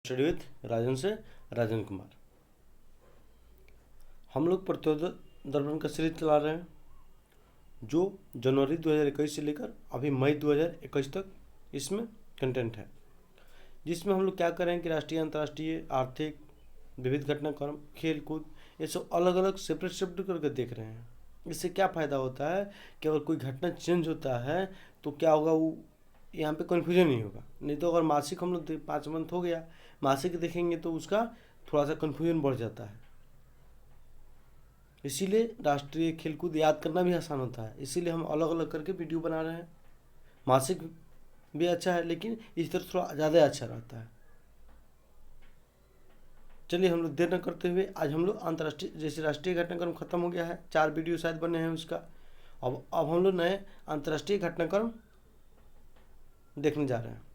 Study with राजन से राजन कुमार। हम लोग प्रतिरोधक दर्पण का सीरीज चला रहे हैं जो जनवरी 2021 से लेकर अभी मई 2021 तक इसमें कंटेंट है, जिसमें हम लोग क्या कर रहे हैं कि राष्ट्रीय, अंतर्राष्ट्रीय, आर्थिक, विविध घटनाक्रम, खेल कूद, ये सब अलग अलग सेपरेट करके देख रहे हैं। इससे क्या फ़ायदा होता है कि अगर कोई घटना चेंज होता है तो क्या होगा, वो यहाँ पे कन्फ्यूजन नहीं होगा। नहीं तो अगर मासिक हम लोग 5 मंथ हो गया, मासिक देखेंगे तो उसका थोड़ा सा कन्फ्यूजन बढ़ जाता है। इसीलिए राष्ट्रीय खेलकूद याद करना भी आसान होता है, इसीलिए हम अलग अलग करके वीडियो बना रहे हैं। मासिक भी अच्छा है लेकिन इस तरह थोड़ा ज़्यादा अच्छा रहता है। चलिए हम लोग देर न करते हुए आज हम लोग अंतर्राष्ट्रीय, जैसे राष्ट्रीय घटनाक्रम खत्म हो गया है, 4 वीडियो शायद बने हैं उसका। अब हम लोग नए अंतर्राष्ट्रीय घटनाक्रम देखने जा रहे हैं।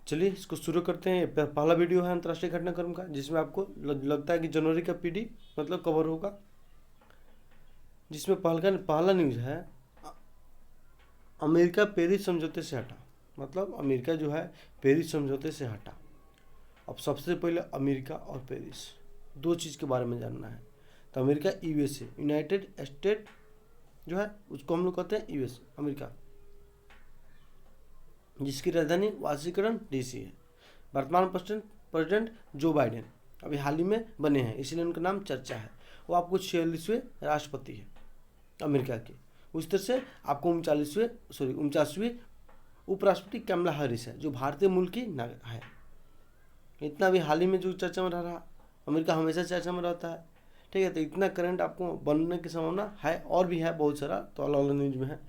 चलिए इसको शुरू करते हैं। पहला वीडियो है अंतर्राष्ट्रीय घटनाक्रम का, जिसमें आपको लगता है कि जनवरी का पीडी मतलब कवर होगा। जिसमें पहला न्यूज़ है, अमेरिका पेरिस समझौते से हटा। मतलब अमेरिका जो है पेरिस समझौते से हटा। अब सबसे पहले अमेरिका और पेरिस दो चीज़ के बारे में जानना है। तो अमेरिका यूएसए, यूनाइटेड स्टेट जो है उसको हम लोग कहते हैं यूएसए, अमेरिका, जिसकी राजधानी वाशिंगटन डीसी है। वर्तमान प्रेसिडेंट जो बाइडेन अभी हाल ही में बने हैं, इसलिए उनका नाम चर्चा है। वो आपको 46वें राष्ट्रपति है अमेरिका के। उस तरह से आपको 49वीं उपराष्ट्रपति कमला हैरिस है, जो भारतीय मूल की है। इतना भी हाल ही में जो चर्चा में रहा, अमेरिका हमेशा चर्चा में रहता है। ठीक है, तो इतना करंट आपको बनने की संभावना है, और भी है बहुत सारा, तो अलग अलग न्यूज में है।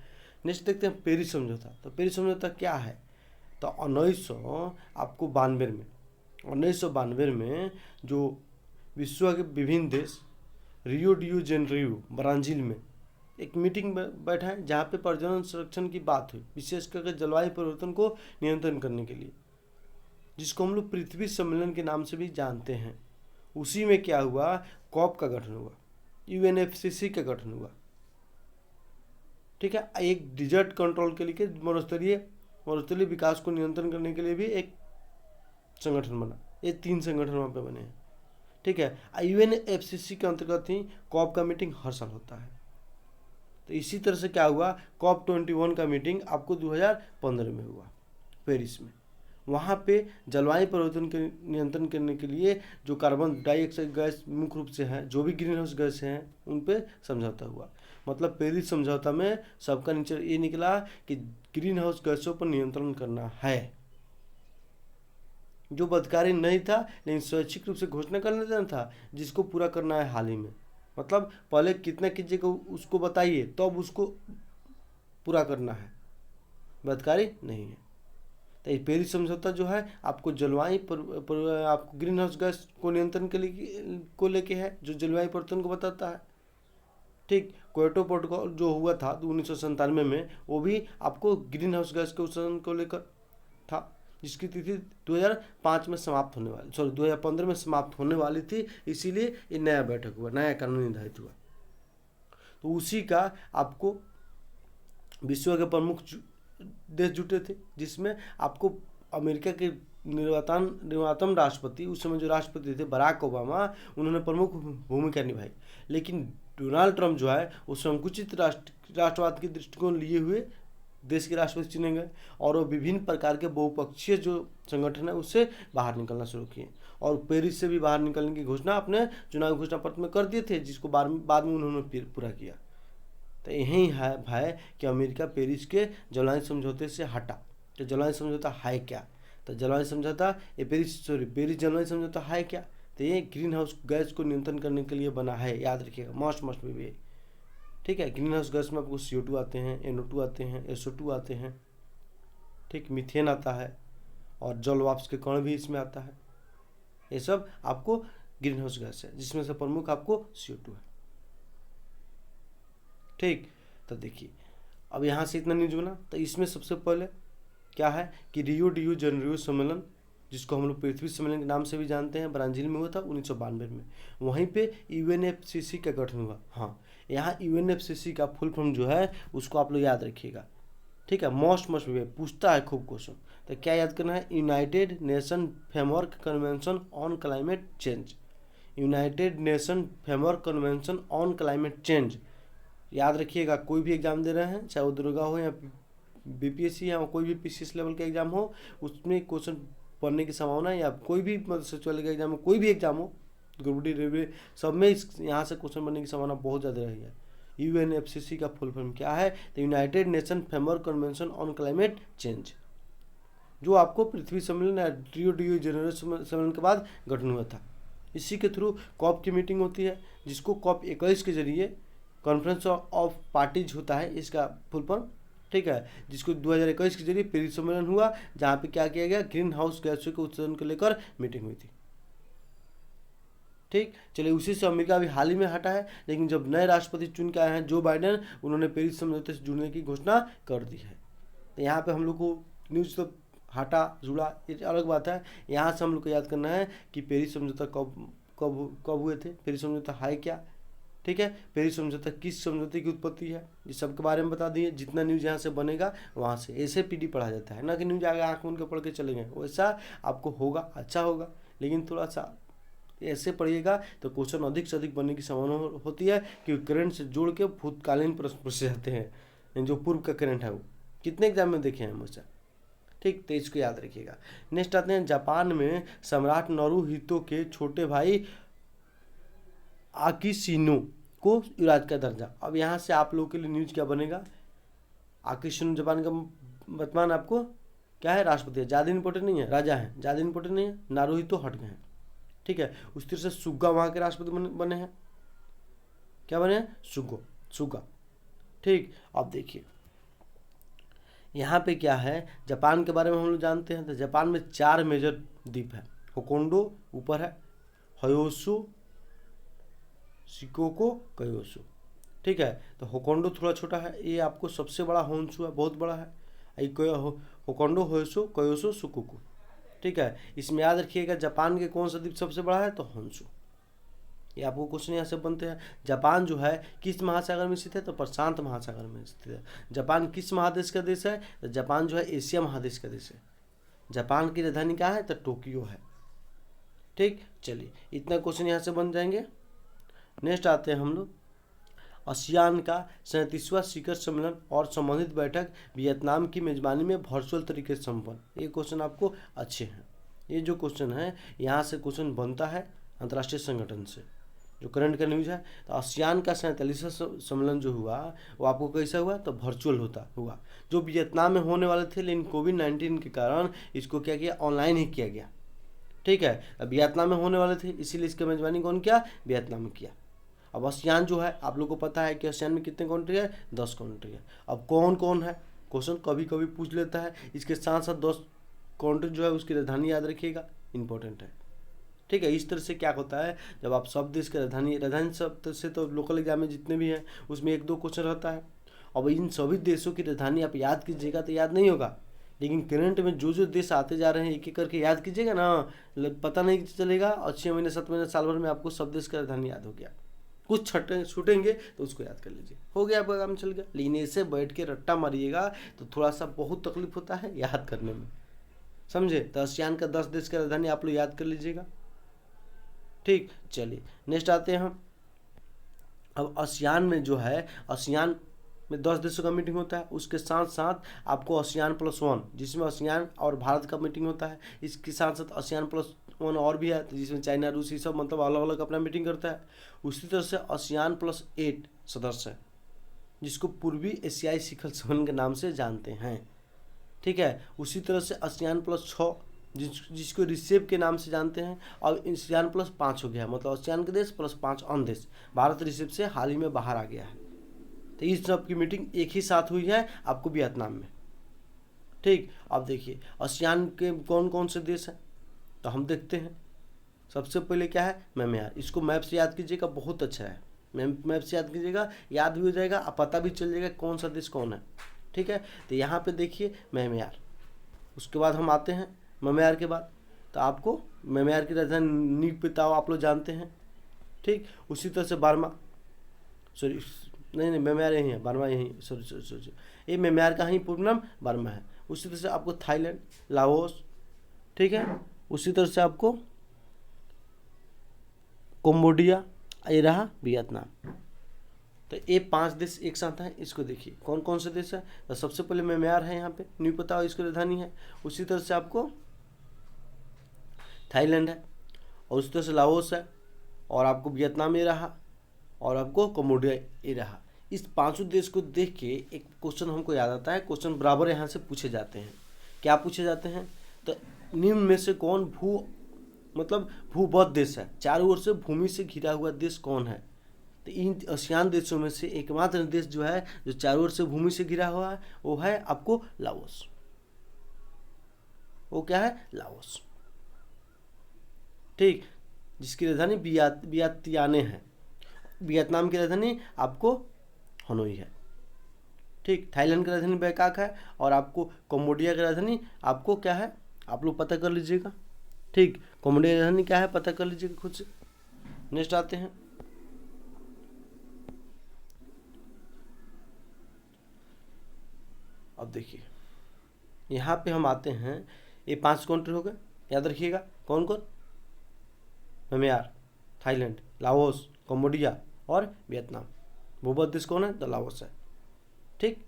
नेक्स्ट देखते हैं पेरिस समझौता। तो पेरिस समझौता क्या है? तो 1992 में जो विश्व के विभिन्न देश रियो डी जेनेरियो ब्राज़ील में एक मीटिंग बैठा है, जहाँ पे पर्यावरण संरक्षण की बात हुई, विशेष करके जलवायु परिवर्तन को नियंत्रण करने के लिए, जिसको हम लोग पृथ्वी सम्मेलन के नाम से भी जानते हैं। उसी में क्या हुआ, कॉप का गठन हुआ, यूएनएफसीसी का गठन हुआ। ठीक है, एक डिजर्ट कंट्रोल के लिए मरुस्थलीय विकास को नियंत्रण करने के लिए भी एक संगठन बना। ये 3 संगठन वहाँ पे बने हैं। ठीक है, यूएनएफसीसी के अंतर्गत ही कॉप का मीटिंग हर साल होता है। तो इसी तरह से क्या हुआ, कॉप 21 का मीटिंग आपको 2015 में हुआ पेरिस में। वहाँ पे जलवायु परिवर्तन के नियंत्रण करने के लिए जो कार्बन डाइऑक्साइड गैस मुख्य रूप से हैं, जो भी ग्रीन हाउस गैस हैं, उन पे समझौता हुआ। मतलब पेरिस समझौता में सबका नीचे ये निकला कि ग्रीन हाउस गैसों पर नियंत्रण करना है। जो बदकारी नहीं था लेकिन स्वैच्छिक रूप से घोषणा कर लेना था, जिसको पूरा करना है हाल ही में। मतलब पहले कितना कीजिएगा उसको बताइए, तब तो उसको पूरा करना है, बदकारी नहीं है। तो ये पेरिस समझौता जो है आपको आपको ग्रीन हाउस गैस को नियंत्रण के लिए को लेके है, जो जलवायु परिवर्तन को बताता है। ठीक, क्योटो प्रोटोकॉल जो हुआ था 1997 में, वो भी आपको ग्रीन हाउस गैस के उत्सर्जन को लेकर था, जिसकी तिथि 2005 में समाप्त होने वाली 2015 में समाप्त होने वाली थी। इसीलिए ये नया बैठक हुआ, नया कानून निर्धारित हुआ। तो उसी का आपको विश्व के प्रमुख देश जुटे थे, जिसमें आपको अमेरिका के निर्वातम राष्ट्रपति, उस समय जो राष्ट्रपति थे बराक ओबामा, उन्होंने प्रमुख भूमिका निभाई। लेकिन डोनाल्ड ट्रंप जो है वो संकुचित राष्ट्रवाद के दृष्टिकोण लिए हुए देश के राष्ट्रपति चुने गए, और वो विभिन्न प्रकार के बहुपक्षीय जो संगठन है उससे बाहर निकलना शुरू किए, और पेरिस से भी बाहर निकलने की घोषणा अपने चुनावी घोषणा पत्र में कर दिए थे, जिसको बाद में उन्होंने पूरा किया। तो यही है भाई कि अमेरिका पेरिस के जलवायु समझौते से हटा। तो जलवायु समझौता है क्या? तो जलवायु समझौता पेरिस जलवायु समझौता है क्या? तो ये ग्रीन हाउस गैस को नियंत्रण करने के लिए बना है, याद रखिएगा, मस्ट भी। ठीक है, ग्रीन हाउस गैस में आपको CO2 आते हैं, NO2 आते हैं, SO2 आते हैं, ठीक, मीथेन आता है, और जल वाष्प के कण भी इसमें आता है। ये सब आपको ग्रीन हाउस गैस है, जिसमें से प्रमुख आपको CO2 है। ठीक, तो देखिए अब यहाँ से इतना न्यूज बना। तो इसमें सबसे पहले क्या है कि रियो डी जेनेरियो सम्मेलन, जिसको हम लोग पृथ्वी सम्मेलन के नाम से भी जानते हैं, ब्राज़ील में हुआ था 1992 में। वहीं पे यूएनएफसीसी का गठन हुआ। हाँ, यहाँ यूएनएफसीसी का फुल फॉर्म जो है उसको आप लोग याद रखिएगा, ठीक है, मस्ट भी पूछता है खूब क्वेश्चन। तो क्या याद करना है, United nation framework convention on climate change, United nation framework convention on climate change. याद रखिएगा, कोई भी एग्जाम दे रहे हैं, चाहे वो दुर्गा हो या बीपीएससी या कोई भी पीसीएस लेवल का एग्जाम हो, उसमें क्वेश्चन पढ़ने की संभावना, या कोई भी मतलब सचिवालय का एग्जाम हो, कोई भी एग्जाम हो, ग्रुप डी रेलवे, सब में यहाँ से क्वेश्चन बनने की संभावना बहुत ज़्यादा रही है। यूएनएफसीसी का फुल फॉर्म क्या है, तो United nation framework convention on climate change, जो आपको पृथ्वी सम्मेलन या rio जेनेरो सम्मेलन के बाद गठन हुआ था। इसी के थ्रू कॉप की मीटिंग होती है, जिसको COP 21 के जरिए कॉन्फ्रेंस ऑफ पार्टीज होता है, इसका फुल फॉर्म, ठीक है, जिसको 2021 के जरिए पेरिस सम्मेलन हुआ, जहाँ पे क्या किया गया, ग्रीन हाउस गैसों के उत्सर्जन को लेकर मीटिंग हुई थी। ठीक, चलिए, उसी से अमेरिका भी हाल ही में हटा है, लेकिन जब नए राष्ट्रपति चुन के आए हैं जो बाइडेन, उन्होंने पेरिस समझौते से जुड़ने की घोषणा कर दी है। तो यहाँ पे हम लोग को न्यूज़ तो हटा जुड़ा ये अलग बात है, यहाँ से हम लोग को याद करना है कि पेरिस समझौता कब हुए थे, पेरिस समझौता है क्या, ठीक है, पेरिस समझौता किस समझौते की उत्पत्ति है, ये सब के बारे में बता दिए। जितना न्यूज़ यहाँ से बनेगा वहाँ से ऐसे पीडी पढ़ा जाता है ना, कि न्यूज़ आगे आँख मूंद के पढ़ के चलेंगे, वैसा आपको होगा, अच्छा होगा, लेकिन थोड़ा सा ऐसे पढ़िएगा तो क्वेश्चन अधिक से अधिक बनने की संभावना होती है, कि करंट से जोड़ के भूतकालीन प्रश्न पूछ जाते हैं, जो पूर्व का करंट है वो कितने एग्जाम में देखे हैं हमेशा। ठीक, तो इसको याद रखिएगा। नेक्स्ट आते हैं, जापान में सम्राट नरूहितो के छोटे भाई आकिशिनो को युवराज का दर्जा। अब यहाँ से आप लोगों के लिए न्यूज क्या बनेगा, आकिशिनो जापान का वर्तमान आपको क्या है, राष्ट्रपति है, ज़्यादा इंपॉर्टेंट नहीं है, राजा है, ज़्यादा इंपॉर्टेंट नहीं है, नारूहितो हट गए हैं, ठीक है। उस तरह से सुगा वहाँ के राष्ट्रपति बने हैं, क्या बने हैं, सुगा, ठीक। अब देखिए यहाँ पे क्या है, जापान के बारे में हम लोग जानते हैं, तो जापान में 4 मेजर द्वीप है, होकोंडो ऊपर है, हयोशु, शिकोको, कयोशु, ठीक है। तो होकोंडो थोड़ा छोटा है, ये आपको सबसे बड़ा होन्शु है, बहुत बड़ा है, होकोंडो, हयोशु, कयोशु, शिकोको, ठीक है। इसमें याद रखिएगा जापान के कौन सा द्वीप सबसे बड़ा है, तो होन्शु। ये आपको क्वेश्चन यहाँ से बनते हैं। जापान जो है किस महासागर में स्थित है, तो प्रशांत महासागर में स्थित है। जापान किस महादेश का देश है, तो जापान जो है एशिया महादेश का देश है। जापान की राजधानी क्या है, तो टोक्यो है, ठीक। चलिए, इतना क्वेश्चन यहाँ से बन जाएंगे। नेक्स्ट आते हैं हम लोग, आसियान का 37वां शिखर सम्मेलन और संबंधित बैठक वियतनाम की मेजबानी में वर्चुअल तरीके से संपन्न। ये क्वेश्चन आपको अच्छे हैं, ये जो क्वेश्चन है यहाँ से क्वेश्चन बनता है अंतर्राष्ट्रीय संगठन से, जो करंट का न्यूज है। तो आसियान का 47वां सम्मेलन जो हुआ वो आपको कैसा हुआ, तो वर्चुअल हुआ, जो वियतनाम में होने वाले थे, लेकिन कोविड-19 के कारण इसको क्या किया, ऑनलाइन ही किया गया, ठीक है। अब वियतनाम में होने वाले थे, इसीलिए इसकी मेजबानी कौन किया, वियतनाम में किया। अब आसियान जो है आप लोग को पता है कि आसियान में कितने कंट्री है, 10 कंट्री है। अब कौन कौन है, क्वेश्चन कभी कभी पूछ लेता है। इसके साथ साथ 10 कंट्री जो है उसकी राजधानी याद रखिएगा, इंपॉर्टेंट है, ठीक है। इस तरह से क्या होता है, जब आप सब देश के राजधानी शब्द से, तो लोकल एग्जाम में जितने भी हैं उसमें 1-2 क्वेश्चन रहता है। अब इन सभी देशों की राजधानी आप याद कीजिएगा तो याद नहीं होगा, लेकिन करंट में जो देश आते जा रहे हैं एक एक करके याद कीजिएगा ना, पता नहीं चलेगा, और 6 महीने 7 महीने साल भर में आपको सब देश का राजधानी याद हो गया। कुछ छूटेंगे तो उसको याद कर लीजिए, हो गया, आपका काम चल गया। लेकिन ऐसे बैठ के रट्टा मारिएगा तो थोड़ा सा बहुत तकलीफ होता है याद करने में, समझे। तो आसियान का 10 देश का राजधानी आप लोग याद कर लीजिएगा, ठीक। चलिए, नेक्स्ट आते हैं हम। अब आसियान में जो है, आसियान में 10 देशों का मीटिंग होता है, उसके साथ साथ आपको आसियान +1, जिसमें आसियान और भारत का मीटिंग होता है। इसके साथ साथ आसियान +1 और भी है, जिसमें चाइना, रूस, ये सब मतलब अलग अलग अपना मीटिंग करता है। उसी तरह से आसियान +8 सदस्य है, जिसको पूर्वी एशियाई शिखर सम्मेलन के नाम से जानते हैं, ठीक है। उसी तरह से आसियान +6 जिसको रिसेप के नाम से जानते हैं, और आसियान +5 हो गया, मतलब आसियान के देश +5 अन्य देश। भारत रिसेप से हाल ही में बाहर आ गया है। तो इस सब की मीटिंग एक ही साथ हुई है आपको वियतनाम में, ठीक। अब देखिए आसियान के कौन कौन से देश हैं, तो हम देखते हैं। सबसे पहले क्या है, म्यांमार। इसको मैप से याद कीजिएगा, बहुत अच्छा है, मैप से याद कीजिएगा, याद भी हो जाएगा, अब पता भी चल जाएगा कौन सा देश कौन है, ठीक है। तो यहाँ पे देखिए म्यांमार। उसके बाद हम आते हैं म्यांमार के बाद, तो आपको म्यांमार की राजधानी नीपिताओ आप लोग जानते हैं, ठीक। उसी तरह से बर्मा, सॉरी नहीं म्यांमार यहीं है, बर्मा यहीं, सॉरी ये म्यांमार का ही पूर्ण नाम बर्मा है। उसी तरह से आपको थाईलैंड, लाओस, ठीक है, उसी तरह से आपको कंबोडिया, ये रहा वियतनाम। तो ये 5 देश एक साथ हैं। इसको देखिए कौन कौन से देश है। तो सबसे पहले म्यांमार है, यहाँ पे न्यू पता हो, इसकी राजधानी है। उसी तरह से आपको थाईलैंड है, और उसी तरह से लाओस है, और आपको वियतनाम ये रहा, और आपको कंबोडिया ये रहा। इस 5 देश को देख के एक क्वेश्चन हमको याद आता है। क्वेश्चन बराबर यहाँ से पूछे जाते हैं। क्या पूछे जाते हैं? तो निम्न में से कौन भूबद्ध देश है, चारों ओर से भूमि से घिरा हुआ देश कौन है? तो इन आसियान देशों में से एकमात्र देश जो है जो चारों ओर से भूमि से घिरा हुआ है वो है आपको लाओस। वो क्या है? लाओस, ठीक, जिसकी राजधानी वियतियाने है। वियतनाम की राजधानी आपको हनोई है, ठीक। थाईलैंड की राजधानी बैंकॉक है, और आपको कंबोडिया की राजधानी आपको क्या है, आप लोग पता कर लीजिएगा, ठीक। कंबोडिया की राजधानी क्या है पता कर लीजिएगा खुद से। नेक्स्ट आते हैं, अब देखिए यहाँ पे हम आते हैं। ये 5 कंट्री हो गए, याद रखिएगा कौन कौन? म्यांमार, थाईलैंड, लाओस, कंबोडिया और वियतनाम। भूबद्ध देश कौन है? तो लाओस है, ठीक।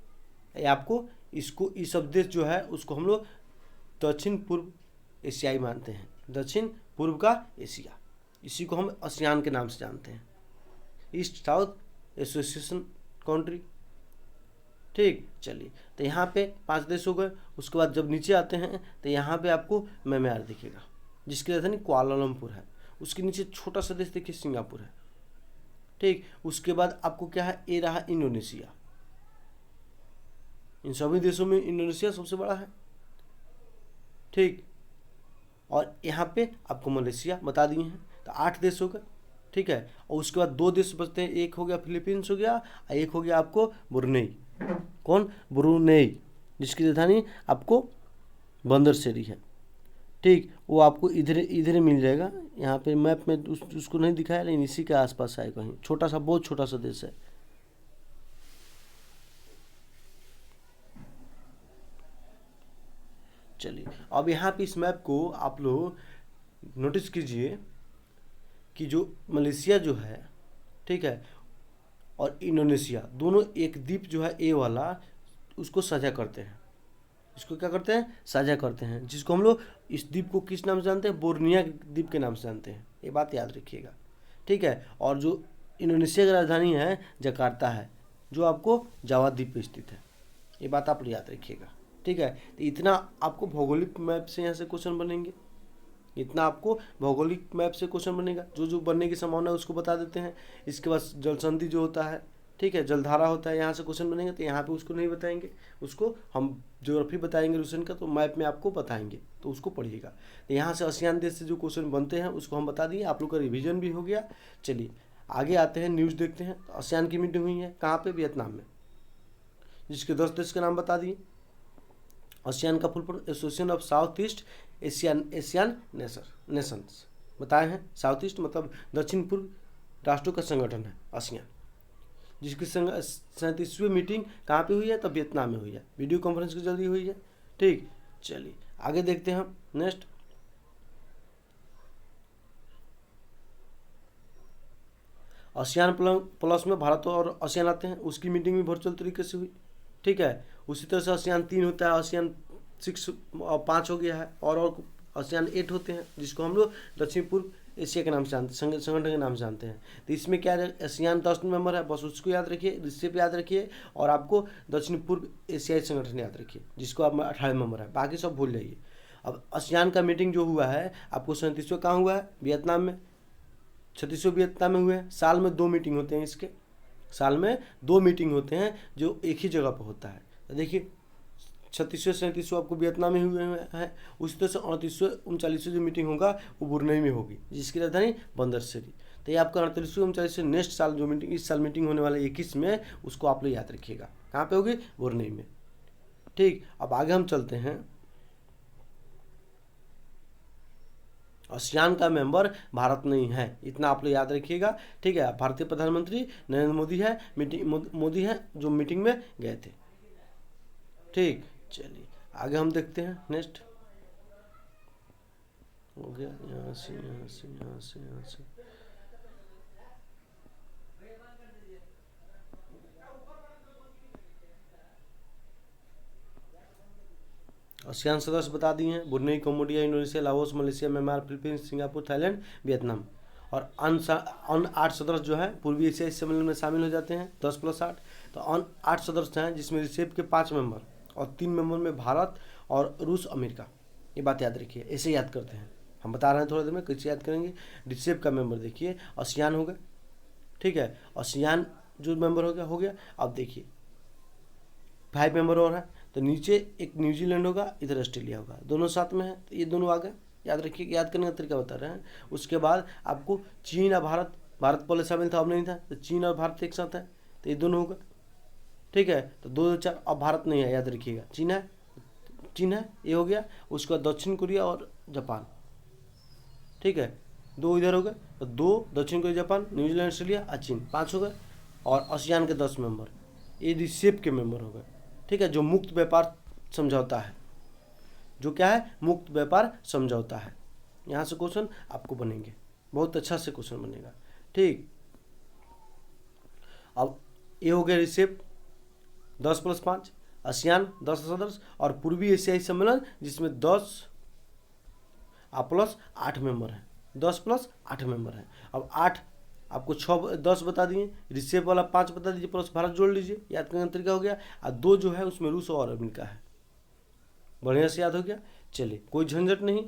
ये आपको इसको ये सब देश जो है उसको हम लोग दक्षिण पूर्व एशियाई मानते हैं। दक्षिण पूर्व का एशिया, इसी को हम आसियान के नाम से जानते हैं, ईस्ट साउथ एसोसिएशन कंट्री, ठीक। चलिए, तो यहाँ पे 5 देश हो गए। उसके बाद जब नीचे आते हैं तो यहाँ पे आपको म्यांमार दिखेगा, जिसकी राजधानी कुआलालंपुर है। उसके नीचे छोटा सा देश देखिए सिंगापुर है, ठीक। उसके बाद आपको क्या है, ये रहा इंडोनेशिया। इन सभी देशों में इंडोनेशिया सबसे बड़ा है, ठीक। और यहाँ पे आपको मलेशिया बता दिए हैं। तो 8 देश हो गए, ठीक है। और उसके बाद 2 देश बचते हैं, एक हो गया फिलीपींस हो गया, और एक हो गया आपको ब्रुनेई। कौन? ब्रुनेई, जिसकी राजधानी आपको बंदरसेरी है, ठीक। वो आपको इधर इधर मिल जाएगा। यहाँ पे मैप में उसको नहीं दिखाया, लेकिन इसी के आसपास है, कहीं छोटा सा, बहुत छोटा सा देश है। चलिए, अब यहाँ पे इस मैप को आप लोग नोटिस कीजिए कि जो मलेशिया जो है, ठीक है, और इंडोनेशिया दोनों एक द्वीप जो है ए वाला, उसको साझा करते हैं। इसको क्या करते हैं? साझा करते हैं, जिसको हम लोग इस द्वीप को किस नाम से जानते हैं? बोर्निया द्वीप के नाम से जानते हैं। ये बात याद रखिएगा, ठीक है। और जो इंडोनेशिया की राजधानी है जकार्ता है, जो आपको जावा द्वीप पे स्थित है। ये बात आप याद रखिएगा, ठीक है। तो इतना आपको भौगोलिक मैप से यहाँ से क्वेश्चन बनेंगे, इतना आपको भौगोलिक मैप से क्वेश्चन बनेगा। जो जो बनने की संभावना है उसको बता देते हैं। इसके बाद जल संधि जो होता है, ठीक है, जलधारा होता है, यहाँ से क्वेश्चन बनेंगे। तो यहाँ पे उसको नहीं बताएंगे, उसको हम ज्योग्राफी बताएंगे रूसन का, तो मैप में आपको बताएंगे, तो उसको पढ़िएगा। तो यहाँ से आसियान देश से जो क्वेश्चन बनते हैं उसको हम बता दिए, आप लोग का रिविजन भी हो गया। चलिए आगे आते हैं, न्यूज़ देखते हैं। तो आसियान की मीटिंग हुई है कहाँ पे? वियतनाम में, जिसके 10 देश के नाम बता दिए। आसियान का full form association of south east Asian Nations बताए हैं। साउथ ईस्ट मतलब दक्षिण पूर्व राष्ट्रों का संगठन है आसियान, जिसकी 37वीं मीटिंग कहाँ पे हुई है? तो वियतनाम में हुई है, वीडियो कॉन्फ्रेंस के जरिए हुई है, ठीक। चलिए आगे देखते हैं हम। नेक्स्ट, आसियान प्लस में भारत और आसियान आते हैं, उसकी मीटिंग भी वर्चुअल तरीके से हुई, ठीक है। उसी तरह से आसियान 3 होता है, आसियान 5 हो गया है, और आसियान 8 होते हैं, जिसको हम लोग दक्षिण पूर्व एशिया के नाम से जानते, संगठन के नाम से जानते हैं। तो इसमें क्या है, आसियान 10 मेंबर है, बस उसको याद रखिए, रिसेप याद रखिए, और आपको दक्षिण पूर्व एशियाई संगठन याद रखिए, जिसको आप 18 मेंबर है, बाकी सब भूल जाइए। अब आसियान का मीटिंग जो हुआ है आपको 37वां कहाँ हुआ है? वियतनाम में। 36वां वियतनाम में हुए हैं। साल में 2 मीटिंग होते हैं इसके, साल में 2 मीटिंग होते हैं जो एक ही जगह पर होता है। तो देखिए 36वें 37वें आपको वियतनाम में हुए हैं। उसी तरह से 38वें 39वें जो मीटिंग होगा वो ब्रुनेई में होगी, जिसकी राजधानी बंदरसेरी। तो ये आपका 38वें 39वें नेक्स्ट साल जो मीटिंग, इस साल मीटिंग होने वाला 21 में, उसको आप लोग याद रखिएगा। कहाँ पे होगी? ब्रुनेई में, ठीक। अब आगे हम चलते हैं। आसियान का मेंबर भारत नहीं है, इतना आप लोग याद रखिएगा, ठीक है। भारतीय प्रधानमंत्री नरेंद्र मोदी है, मोदी है जो मीटिंग में गए थे, ठीक, चलिए आगे हम देखते हैं। नेक्स्ट हो गया, यहाँ से यहाँ से यहाँ से यहाँ से। आसियान सदस्य बता दिए हैं, Brunei, Cambodia, Indonesia, Laos, Malaysia, Myanmar, Philippines, Singapore, Thailand, Vietnam. और अन्य 8 सदस्य जो है पूर्वी एशियाई सम्मेलन में शामिल हो जाते हैं, 10+8। तो अन्य 8 सदस्य हैं जिसमें रिसेप के 5 मेंबर और 3 मेंबर में भारत और रूस, अमेरिका। ये बात याद रखिए, ऐसे याद करते हैं, हम बता रहे हैं थोड़ी देर में कैसे याद करेंगे। रिसेप का मेंबर देखिए आसियान हो गया, ठीक है, आसियान जो मेंबर हो गया। अब देखिए 5 मेंबर और हैं, तो नीचे एक न्यूजीलैंड होगा, इधर ऑस्ट्रेलिया होगा, दोनों साथ में है, तो ये दोनों आ गए। याद रखिए, याद करने का तरीका बता रहे हैं। उसके बाद आपको चीन और भारत, भारत पहले शामिल था अब नहीं था, तो चीन और भारत एक साथ है, तो ये दोनों होगा, ठीक है। तो 2-4, अब भारत नहीं है, याद रखिएगा, चीन है, चीन है, ये हो गया। उसके बाद दक्षिण कोरिया और जापान, ठीक है, 2 इधर हो गए, तो 2 दक्षिण कोरिया, जापान, न्यूजीलैंड, ऑस्ट्रेलिया और चीन, 5 हो गए। और आसियान के 10 मेंबर, ये रिसेप के मेंबर हो गए, ठीक है, जो मुक्त व्यापार समझौता है, जो क्या है, मुक्त व्यापार समझौता है। यहाँ से क्वेश्चन आपको बनेंगे, बहुत अच्छा से क्वेश्चन बनेगा, ठीक। अब ये हो गया रिसेप 10+5, आसियान 10 सदस्य और पूर्वी एशियाई सम्मेलन जिसमें 10+8 मेंबर हैं, 10+8 मेंबर हैं। अब 8 आपको 10 बता दिए, रिसेप वाला 5 बता दीजिए, प्लस भारत जोड़ लीजिए, याद करने का तरीका हो गया। और 2 जो है उसमें रूस और अमेरिका है, बढ़िया से याद हो गया। चलिए कोई झंझट नहीं,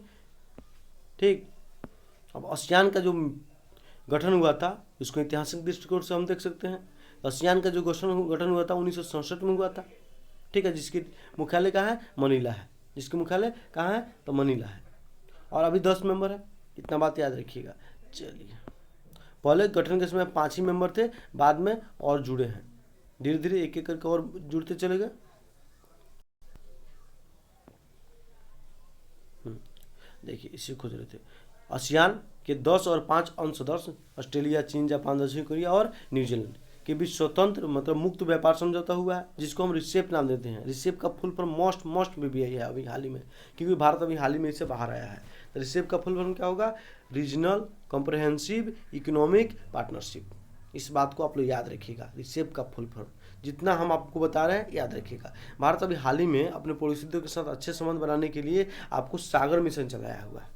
ठीक। अब आसियान का जो गठन हुआ था उसको ऐतिहासिक दृष्टिकोण से हम देख सकते हैं। आसियान का जो गठन हुआ था 1967 में हुआ था, ठीक है, जिसकी मुख्यालय कहाँ है, मनीला है, जिसकी मुख्यालय कहाँ है, तो मनीला है। और अभी 10 मेंबर है, इतना बात याद रखिएगा। चलिए, पहले गठन के समय 5 ही मेंबर थे, बाद में और जुड़े हैं, धीरे धीरे एक एक करके और जुड़ते चले गए। देखिए इसी खोज रहे थे। आसियान के 10 और 5 अन्य सदस्य ऑस्ट्रेलिया, चीन, जापान, दक्षिण कोरिया और न्यूजीलैंड के बीच स्वतंत्र मतलब मुक्त व्यापार समझौता हुआ है, जिसको हम रिसेप नाम देते हैं। रिसेप का फुल फॉर्म मोस्ट भी है अभी हाल ही में, क्योंकि भारत अभी हाल ही में इससे बाहर आया है। तो रिसेप का फुल फॉर्म क्या होगा, रीजनल कॉम्प्रहेंसिव इकोनॉमिक पार्टनरशिप। इस बात को आप लोग याद रखिएगा, रिसेप का फुल फॉर्म जितना हम आपको बता रहे हैं याद रखिएगा। भारत अभी हाल ही में अपने पड़ोसियों के साथ अच्छे संबंध बनाने के लिए आपको सागर मिशन चलाया हुआ है,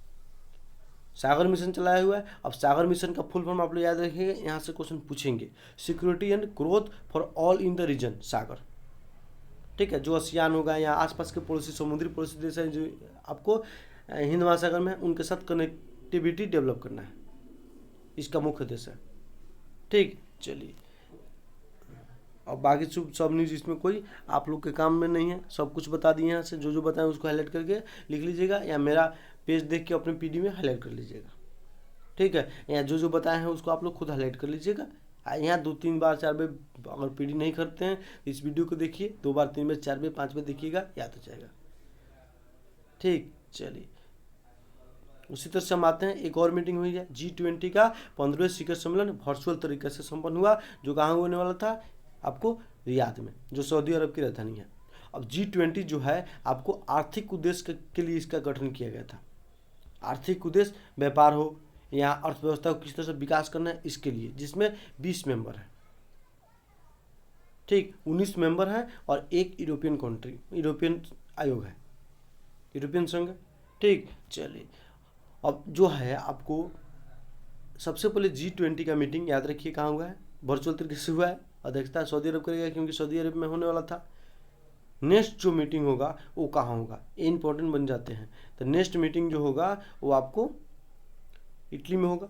सागर मिशन चलाया हुआ है। अब सागर मिशन का फुल फॉर्म आप लोग याद रखिएगा, यहाँ से क्वेश्चन पूछेंगे, security and growth for all in the region Sagar, ठीक है, जो आसियान होगा या आसपास के पड़ोसी समुद्री पड़ोसी देश हैं जो आपको हिंद महासागर में, उनके साथ कनेक्टिविटी डेवलप करना है, इसका मुख्य उद्देश्य है, ठीक। चलिए, और बाकी सब न्यूज़ इसमें कोई आप लोग के काम में नहीं है, सब कुछ बता दिए यहाँ से, जो जो बताएं उसको हाईलाइट करके लिख लीजिएगा, या मेरा पेज देख के अपने पीडी में हाईलाइट कर लीजिएगा, ठीक है। यहाँ जो जो बताए हैं उसको आप लोग खुद हाईलाइट कर लीजिएगा। यहाँ 2-3 बार 4 बार अगर पीडी नहीं करते हैं तो इस वीडियो को देखिए, 2 बार 3 बार 4 बार 5 बार देखिएगा, याद हो जाएगा, ठीक। चलिए, उसी तरह से हम आते हैं, एक और मीटिंग हुई है G20 का 15वें शिखर सम्मेलन वर्चुअल तरीके से संपन्न हुआ, जो कहाँ होने वाला था, आपको रियाद में, जो सऊदी अरब की राजधानी है। अब G20 जो है आपको आर्थिक उद्देश्य के लिए इसका गठन किया गया था, आर्थिक उद्देश्य व्यापार हो या अर्थव्यवस्था को किस तरह से विकास करना है इसके लिए, जिसमें 20 मेंबर हैं, ठीक, 19 मेंबर हैं और एक यूरोपियन कंट्री, यूरोपियन आयोग है, यूरोपियन संघ, ठीक। चलिए, अब जो है आपको सबसे पहले G20 का मीटिंग याद रखिए कहाँ हुआ है, वर्चुअल तरीके से हुआ है, अध्यक्षता सऊदी अरब करेगा क्योंकि सऊदी अरब में होने वाला था। नेक्स्ट जो मीटिंग होगा वो कहाँ होगा, ये इंपॉर्टेंट बन जाते हैं। तो नेक्स्ट मीटिंग जो होगा वो आपको इटली में होगा,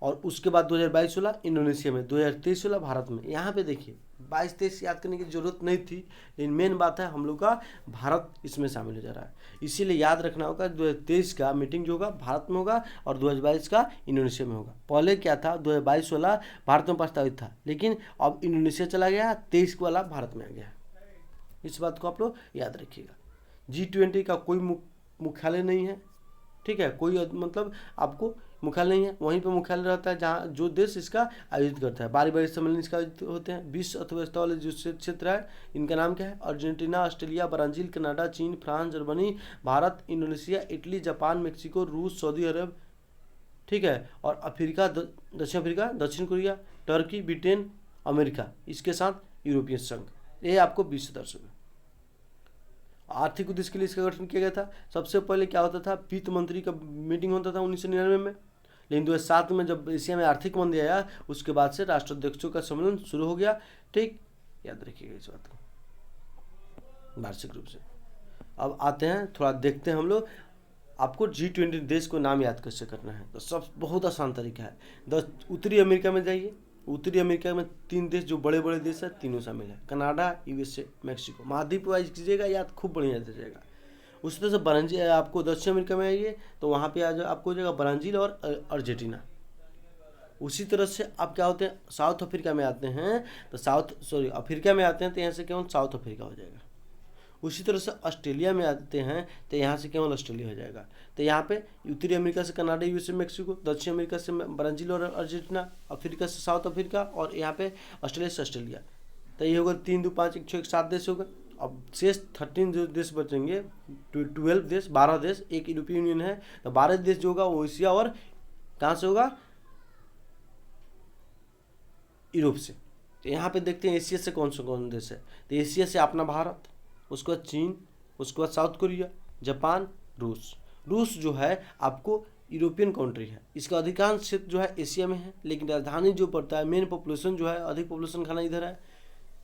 और उसके बाद 2022 वाला इंडोनेशिया में, 2023 वाला भारत में। यहाँ पे देखिए 22-23 याद करने की जरूरत नहीं थी, लेकिन मेन बात है हम लोग का भारत इसमें शामिल हो जा रहा है, इसीलिए याद रखना होगा 2023 का मीटिंग जो होगा भारत में होगा और 2022 का इंडोनेशिया में होगा। पहले क्या था, 2022 वाला भारत में प्रस्तावित था, लेकिन अब इंडोनेशिया चला गया, 23 वाला भारत में आ गया। इस बात को आप लोग याद रखिएगा। G20 का कोई मुख्यालय नहीं है, ठीक है, कोई मतलब आपको मुख्यालय नहीं है, वहीं पर मुख्यालय रहता है जहाँ जो देश इसका आयोजित करता है। बारी बारी सम्मेलन इसका आयोजित होते हैं। विश्व अर्थव्यवस्था वाले जो क्षेत्र है इनका नाम क्या है? अर्जेंटीना, ऑस्ट्रेलिया, ब्राज़ील, कनाडा, चीन, France, Germany, Bharat, Indonesia, Italy, Japan, Mexico, रूस, सऊदी अरब, ठीक है, और अफ्रीका, दक्षिण अफ्रीका, दक्षिण कोरिया, टर्की, ब्रिटेन, अमेरिका, इसके साथ यूरोपियन संघ। ये आपको विश्व दर्शक है। आर्थिक उद्देश्य के लिए इसका गठन किया गया था। सबसे पहले क्या होता था? वित्त मंत्री का मीटिंग होता था 1999 में, लेकिन 2007 में जब एशिया में आर्थिक मंदी आया उसके बाद से राष्ट्राध्यक्षों का सम्मेलन शुरू हो गया। ठीक, याद रखिएगा इस बात को वार्षिक रूप से। अब आते हैं, थोड़ा देखते हैं हम लोग। आपको G20 देश को नाम याद कैसे करना है, तो सब बहुत आसान तरीका है। उत्तरी अमेरिका में जाइए। उत्तरी अमेरिका में 3 देश जो बड़े बड़े देश है, तीनों शामिल है, कनाडा, USA, मैक्सिको। महाद्वीप वाइज कीजिएगा याद, खूब बढ़िया हो जाएगा। उसी तरह से ब्राज़ील, आपको दक्षिण अमेरिका में आइए तो वहाँ पे आपको हो जाएगा ब्राज़ील और अर्जेंटीना। उसी तरह से आप क्या होते हैं, साउथ अफ्रीका में आते हैं तो अफ्रीका में आते हैं तो यहाँ से केवल साउथ अफ्रीका हो जाएगा। उसी तरह से ऑस्ट्रेलिया में आते हैं तो यहाँ से केवल ऑस्ट्रेलिया हो जाएगा। तो यहाँ पे उत्तरी अमेरिका से कनाडा, USA, मैक्सिको, दक्षिण अमेरिका से ब्राज़ील और अर्जेंटीना, अफ्रीका से साउथ अफ्रीका, और यहाँ पे ऑस्ट्रेलिया से ऑस्ट्रेलिया। तो ये होगा 3, 2, 5, 1, 6, 7 देश होगा। अब शेष 13 जो देश बचेंगे, 12 देश, 12 देश, एक यूरोपीय यूनियन है, तो 12 देश जो होगा वो एशिया और कहाँ से होगा? यूरोप से। तो यहाँ पे देखते हैं एशिया से कौन देश है। तो एशिया से अपना भारत, उसके बाद चीन, उसके बाद साउथ कोरिया, जापान, रूस। रूस जो है आपको यूरोपियन कंट्री है। इसका अधिकांश क्षेत्र जो है एशिया में है, लेकिन राजधानी जो पड़ता है, मेन पॉपुलेशन जो है, अधिक पॉपुलेशन खाना इधर है,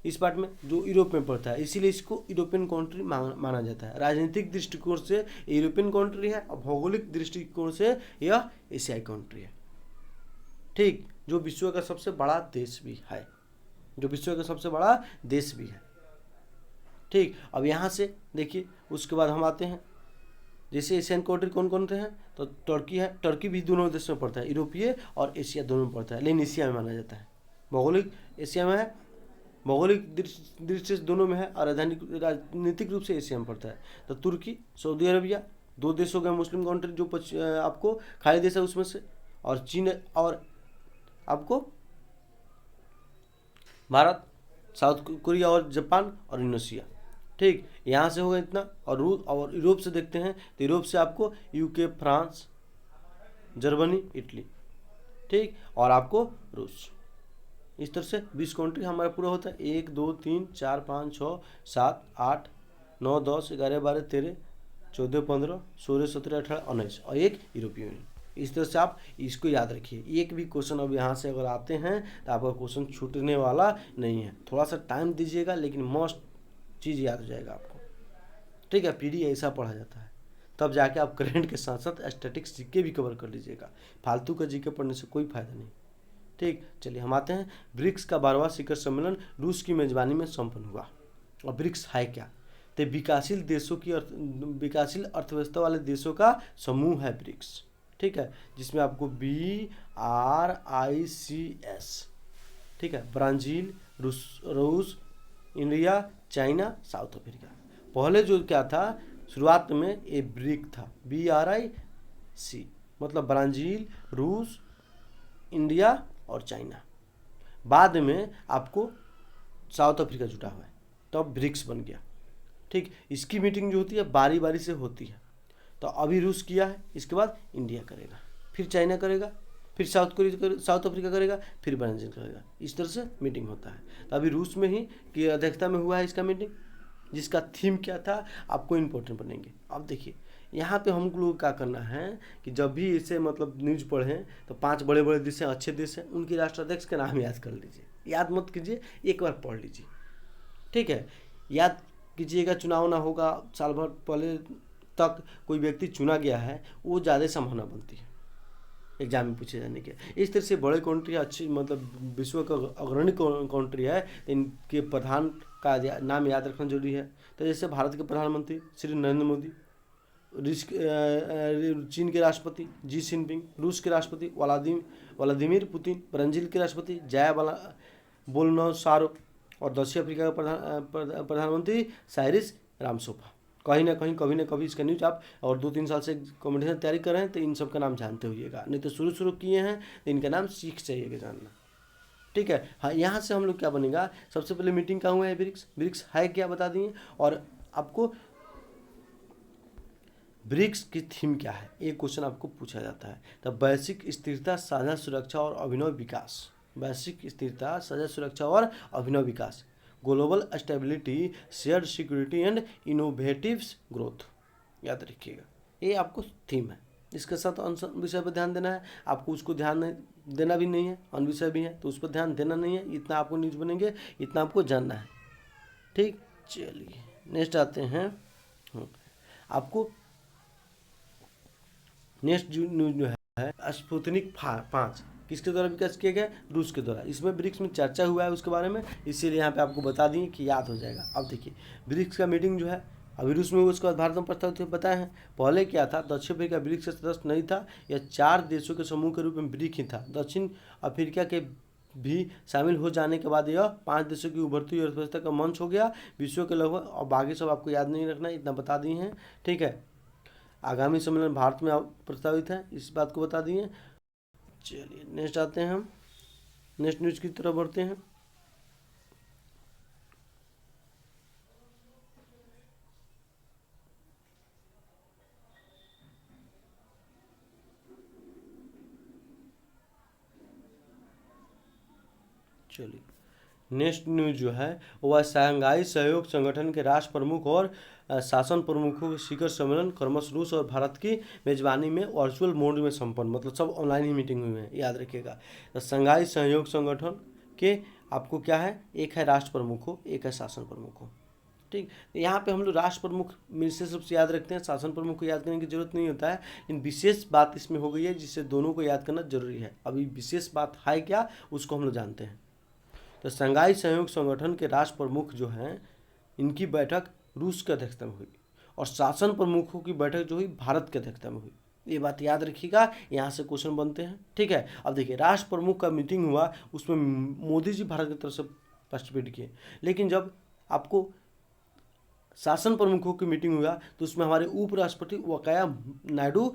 इस पार्ट में जो यूरोप में पड़ता है, इसीलिए इसको यूरोपियन कंट्री माना जाता है। राजनीतिक दृष्टिकोण से यूरोपियन कंट्री है और भौगोलिक दृष्टिकोण से यह एशियाई कंट्री है। ठीक, जो विश्व का सबसे बड़ा देश भी है, ठीक। अब यहाँ से देखिए, उसके बाद हम आते हैं, जैसे एशियन कंट्री कौन कौन से हैं, तो टर्की है। टर्की भी दोनों देश में पड़ता है, यूरोपीय और एशिया दोनों में पड़ता है, लेकिन एशिया में माना जाता है। भौगोलिक एशिया में है, भौगोलिक दृष्टि से दोनों में है, और राजनीतिक रूप से एशिया में पड़ता है। तो तुर्की, सऊदी अरबिया, 2 देश हो गए मुस्लिम कंट्री जो आपको खाड़ी देश है उसमें से, और चीन, और आपको भारत, साउथ कोरिया और जापान और इंडोनेशिया। ठीक, यहाँ से होगा इतना। और रूस और यूरोप से देखते हैं तो यूरोप से आपको UK, फ्रांस, जर्मनी, इटली, ठीक, और आपको रूस। इस तरह से 20 कंट्री हमारा पूरा होता है। 1, 2, 3, 4, 5, 6, 7, 8, 9, 10, 11, 12, 13, 14, 15, 16, 17, 18, 19 और एक यूरोपीय यूनियन। इस तरह से आप इसको याद रखिए। एक भी क्वेश्चन अब यहाँ से अगर आते हैं तो आपका क्वेश्चन छूटने वाला नहीं है। थोड़ा सा टाइम दीजिएगा, लेकिन मस्ट चीज़ याद हो जाएगा आपको। ठीक है, PD ऐसा पढ़ा जाता है, तब जाके आप करंट के साथ साथ स्टैटिक्स जीके भी कवर कर लीजिएगा। फालतू का जीके पढ़ने से कोई फायदा नहीं। ठीक, चलिए हम आते हैं। ब्रिक्स का 12वां शिखर सम्मेलन रूस की मेजबानी में संपन्न हुआ। और ब्रिक्स है क्या? तो विकासशील देशों की विकासशील अर्थव्यवस्था वाले देशों का समूह है ब्रिक्स। ठीक है, जिसमें आपको BRICS, ठीक है, ब्राज़ील, रूस, इंडिया, चाइना, साउथ अफ्रीका। पहले जो क्या था, शुरुआत में ये ब्रिक था, BRIC, मतलब ब्राज़ील, रूस, इंडिया और चाइना। बाद में आपको साउथ अफ्रीका जुटा हुआ है, तो अब ब्रिक्स बन गया। ठीक, इसकी मीटिंग जो होती है बारी बारी से होती है। तो अभी रूस किया है, इसके बाद इंडिया करेगा, फिर चाइना करेगा, फिर साउथ अफ्रीका करेगा, फिर ब्राज़ील करेगा। इस तरह से मीटिंग होता है। तो अभी रूस में ही की अध्यक्षता में हुआ है इसका मीटिंग, जिसका थीम क्या था आपको इम्पोर्टेंट बनेंगे। अब देखिए, यहाँ पे हम लोग क्या करना है कि जब भी इसे मतलब न्यूज पढ़ें तो 5 बड़े बड़े देश हैं, अच्छे देश हैं, उनके राष्ट्राध्यक्ष का नाम याद कर लीजिए। याद मत कीजिए, एक बार पढ़ लीजिए। ठीक है, याद कीजिएगा। चुनाव ना होगा, साल भर पहले तक कोई व्यक्ति चुना गया है, वो ज़्यादा संभावना बनती है एग्जाम में पूछे जाने के। इस तरह से बड़े कंट्री अच्छी, मतलब विश्व का अग्रणी कंट्री है, तो इनके प्रधान का नाम याद रखना जरूरी है। तो जैसे भारत के प्रधानमंत्री श्री नरेंद्र मोदी, चीन के राष्ट्रपति जी जिनपिंग, रूस के राष्ट्रपति व्लादिमीर पुतिन, ब्राज़ील के राष्ट्रपति जायर बोल्सोनारो और दक्षिण अफ्रीका का प्रधानमंत्री साइरिस रामाफोसा। कहीं ना कहीं कभी ना कभी इसका न्यूज आप, और 2-3 साल से कॉम्पिटिशन तैयारी कर रहे हैं तो इन सब का नाम जानते होइएगा, नहीं तो शुरू किए हैं तो इनका नाम सीख जाइएगा जानना। ठीक है। हाँ, यहाँ से हम लोग क्या बनेगा, सबसे पहले मीटिंग का हुआ है ब्रिक्स, ब्रिक्स है क्या बता दिए, और आपको ब्रिक्स की थीम क्या है, एक क्वेश्चन आपको पूछा जाता है। तो वैश्विक स्थिरता, साझा सुरक्षा और अभिनव विकास, वैश्विक स्थिरता, साझा सुरक्षा और अभिनव विकास, global stability, shared security and innovative growth, याद रखिएगा, ये आपको थीम है। इसके साथ अन्य विषय पर ध्यान देना है आपको, उसको ध्यान देना भी नहीं है, अन्य विषय भी है तो उस पर ध्यान देना नहीं है, इतना आपको न्यूज बनेंगे, इतना आपको जानना है। ठीक, चलिए नेक्स्ट आते हैं। आपको नेक्स्ट न्यूज जो है स्पुतनिक 5 किसके द्वारा विकास किया गया, रूस के द्वारा। इसमें ब्रिक्स में चर्चा हुआ है उसके बारे में, इसीलिए यहाँ पे आपको बता दिए कि याद हो जाएगा। अब देखिए ब्रिक्स का मीटिंग जो है अभी रूस में, उसके बाद भारत में प्रस्तावित बताए हैं। पहले क्या था, दक्षिण अफ्रीका ब्रिक्स का सदस्य नहीं था, यह 4 देशों के समूह के रूप में ब्रिक ही था। दक्षिण अफ्रीका के भी शामिल हो जाने के बाद यह 5 देशों की उभरती हुई अर्थव्यवस्था का मंच हो गया विश्व के लगभग, और बाकी सब आपको याद नहीं रखना, इतना बता दिए हैं। ठीक है, आगामी सम्मेलन भारत में प्रस्तावित है, इस बात को बता दिए। चलिए नेक्स्ट आते हैं, हम नेक्स्ट न्यूज की तरफ बढ़ते हैं। चलिए नेक्स्ट न्यूज जो है वह शंघाई सहयोग संगठन के राष्ट्र प्रमुख और शासन प्रमुखों के शिखर सम्मेलन क्रमश रूस और भारत की मेजबानी में वर्चुअल मोड में संपन्न, मतलब सब ऑनलाइन ही मीटिंग हुई है, याद रखिएगा। तो शंघाई सहयोग संगठन के आपको क्या है, एक है राष्ट्र प्रमुख हो, एक है शासन प्रमुख हो। ठीक, तो यहाँ पे हम लोग राष्ट्र प्रमुख विशेष रूप से याद रखते हैं, शासन प्रमुख को याद करने की जरूरत नहीं होता है, लेकिन विशेष बात इसमें हो गई है जिससे दोनों को याद करना जरूरी है। अभी विशेष बात है क्या, उसको हम लोग जानते हैं। तो शंघाई सहयोग संगठन के राष्ट्र प्रमुख जो हैं, इनकी बैठक रूस की अध्यक्षता में हुई, और शासन प्रमुखों की बैठक जो हुई भारत की अध्यक्षता में हुई। ये बात याद रखिएगा, यहाँ से क्वेश्चन बनते हैं। ठीक है, अब देखिए राष्ट्र प्रमुख का मीटिंग हुआ, उसमें मोदी जी भारत की तरफ से पार्टिसिपेट किए, लेकिन जब आपको शासन प्रमुखों की मीटिंग हुआ तो उसमें हमारे उपराष्ट्रपति वेंकैया नायडू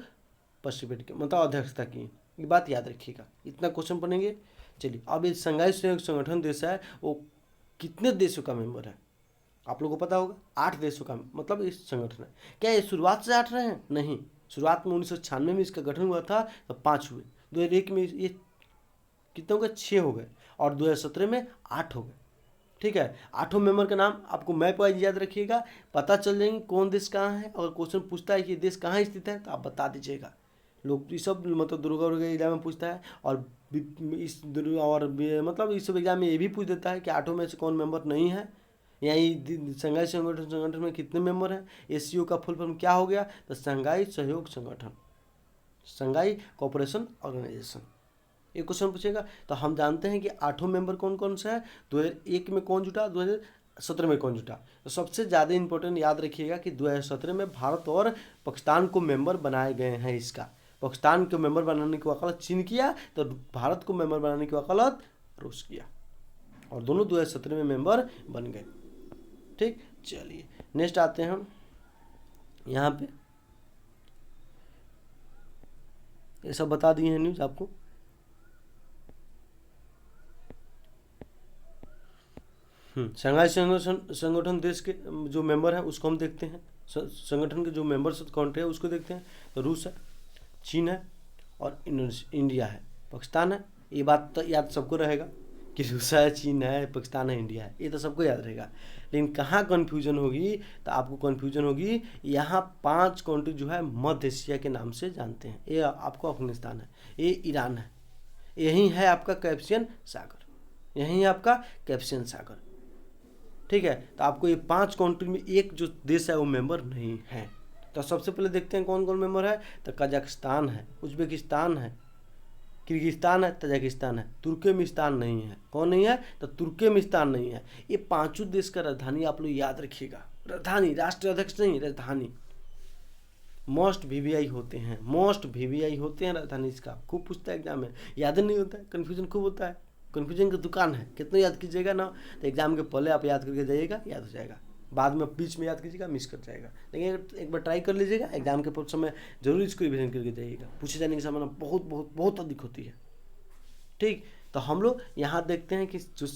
पार्टिसिपेट किए, मतलब अध्यक्षता की। ये बात याद रखिएगा, इतना क्वेश्चन बनेंगे। चलिए अब ये शंघाई सहयोग संगठन देश है, वो कितने देशों का मेंबर है आप लोगों को पता होगा, 8 देशों का मतलब इस संगठन है। क्या ये शुरुआत से 8 रहे हैं, नहीं, शुरुआत में 1996 में इसका गठन हुआ था, तो 5 हुए, 2001 में ये कितने हो गए, 6 हो गए, और 2017 में 8 हो गए। ठीक है, 8 मेंबर का नाम आपको मैप वाइज याद रखिएगा, पता चल जाएंगे कौन देश कहाँ है। अगर क्वेश्चन पूछता है कि देश कहाँ स्थित है तो आप बता दीजिएगा। लोग ये सब मतलब दुर्गा एग्जाम में पूछता है, और इस मतलब इस सब एग्जाम में ये भी पूछ देता है कि 8 में से कौन मेंबर नहीं है। यही शंघाई संगठन में कितने मेंबर हैं, एससीओ का फुल फॉर्म क्या हो गया, तो शंघाई सहयोग संगठन, शंघाई कोऑपरेशन ऑर्गेनाइजेशन। ये क्वेश्चन पूछेगा तो हम जानते हैं कि 8 मेंबर कौन कौन से हैं। 2001 में कौन जुटा, 2017 में कौन जुटा। तो सबसे ज़्यादा इंपॉर्टेंट याद रखिएगा कि 2017 में भारत और पाकिस्तान को मेंबर बनाए गए हैं। इसका पाकिस्तान को मेंबर बनाने की वकालत चीन किया, तो भारत को मेंबर बनाने की वकालत रूस किया, और दोनों 2017 में मेंबर बन गए। ठीक, चलिए नेक्स्ट आते हैं हम, यहाँ पे ये सब बता दिए हैं न्यूज़ आपको। शंघाई संगठन देश के जो मेंबर हैं उसको हम देखते हैं, संगठन के जो मेंबर्स कंट्री है उसको देखते हैं। तो रूस है, चीन है, और इंडिया है, पाकिस्तान है। ये बात तो याद सबको रहेगा कि रूस है, चीन है, पाकिस्तान है, इंडिया है, ये तो सबको याद रहेगा। लेकिन कहाँ कन्फ्यूजन होगी, तो आपको कन्फ्यूजन होगी यहाँ 5 कंट्री जो है मध्य एशिया के नाम से जानते हैं। ये आपको अफगानिस्तान है, ये ईरान है, यही है आपका कैस्पियन सागर, यही है आपका कैस्पियन सागर। ठीक है, तो आपको ये 5 कंट्री में एक जो देश है वो मेंबर नहीं है। तो सबसे पहले देखते हैं कौन कौन मेंबर है। तो कजाकिस्तान है, उज्बेकिस्तान है, किर्गिस्तान है, तजाकिस्तान है, तुर्कमेनिस्तान नहीं है। कौन नहीं है, तो तुर्कमेनिस्तान नहीं है। ये 5 देश का राजधानी आप लोग याद रखिएगा, राजधानी, राष्ट्रीय अध्यक्ष नहीं, राजधानी। मोस्ट वीवीआई होते हैं, मोस्ट वीवीआई होते हैं राजधानी। इसका खूब पूछता है एग्जाम में, याद नहीं होता है, कन्फ्यूजन खूब होता है, कन्फ्यूजन की दुकान है, कितना याद कीजिएगा ना, तो एग्जाम के पहले आप याद करके जाइएगा, याद हो जाएगा। बाद में बीच में याद कीजिएगा, मिस कर जाएगा। लेकिन एक बार ट्राई कर लीजिएगा, एग्जाम के समय जरूर इसको रिविजन करके जाइएगा, पूछे जाने की संभावना बहुत बहुत बहुत अधिक होती है। ठीक, तो हम लोग यहाँ देखते हैं कि जो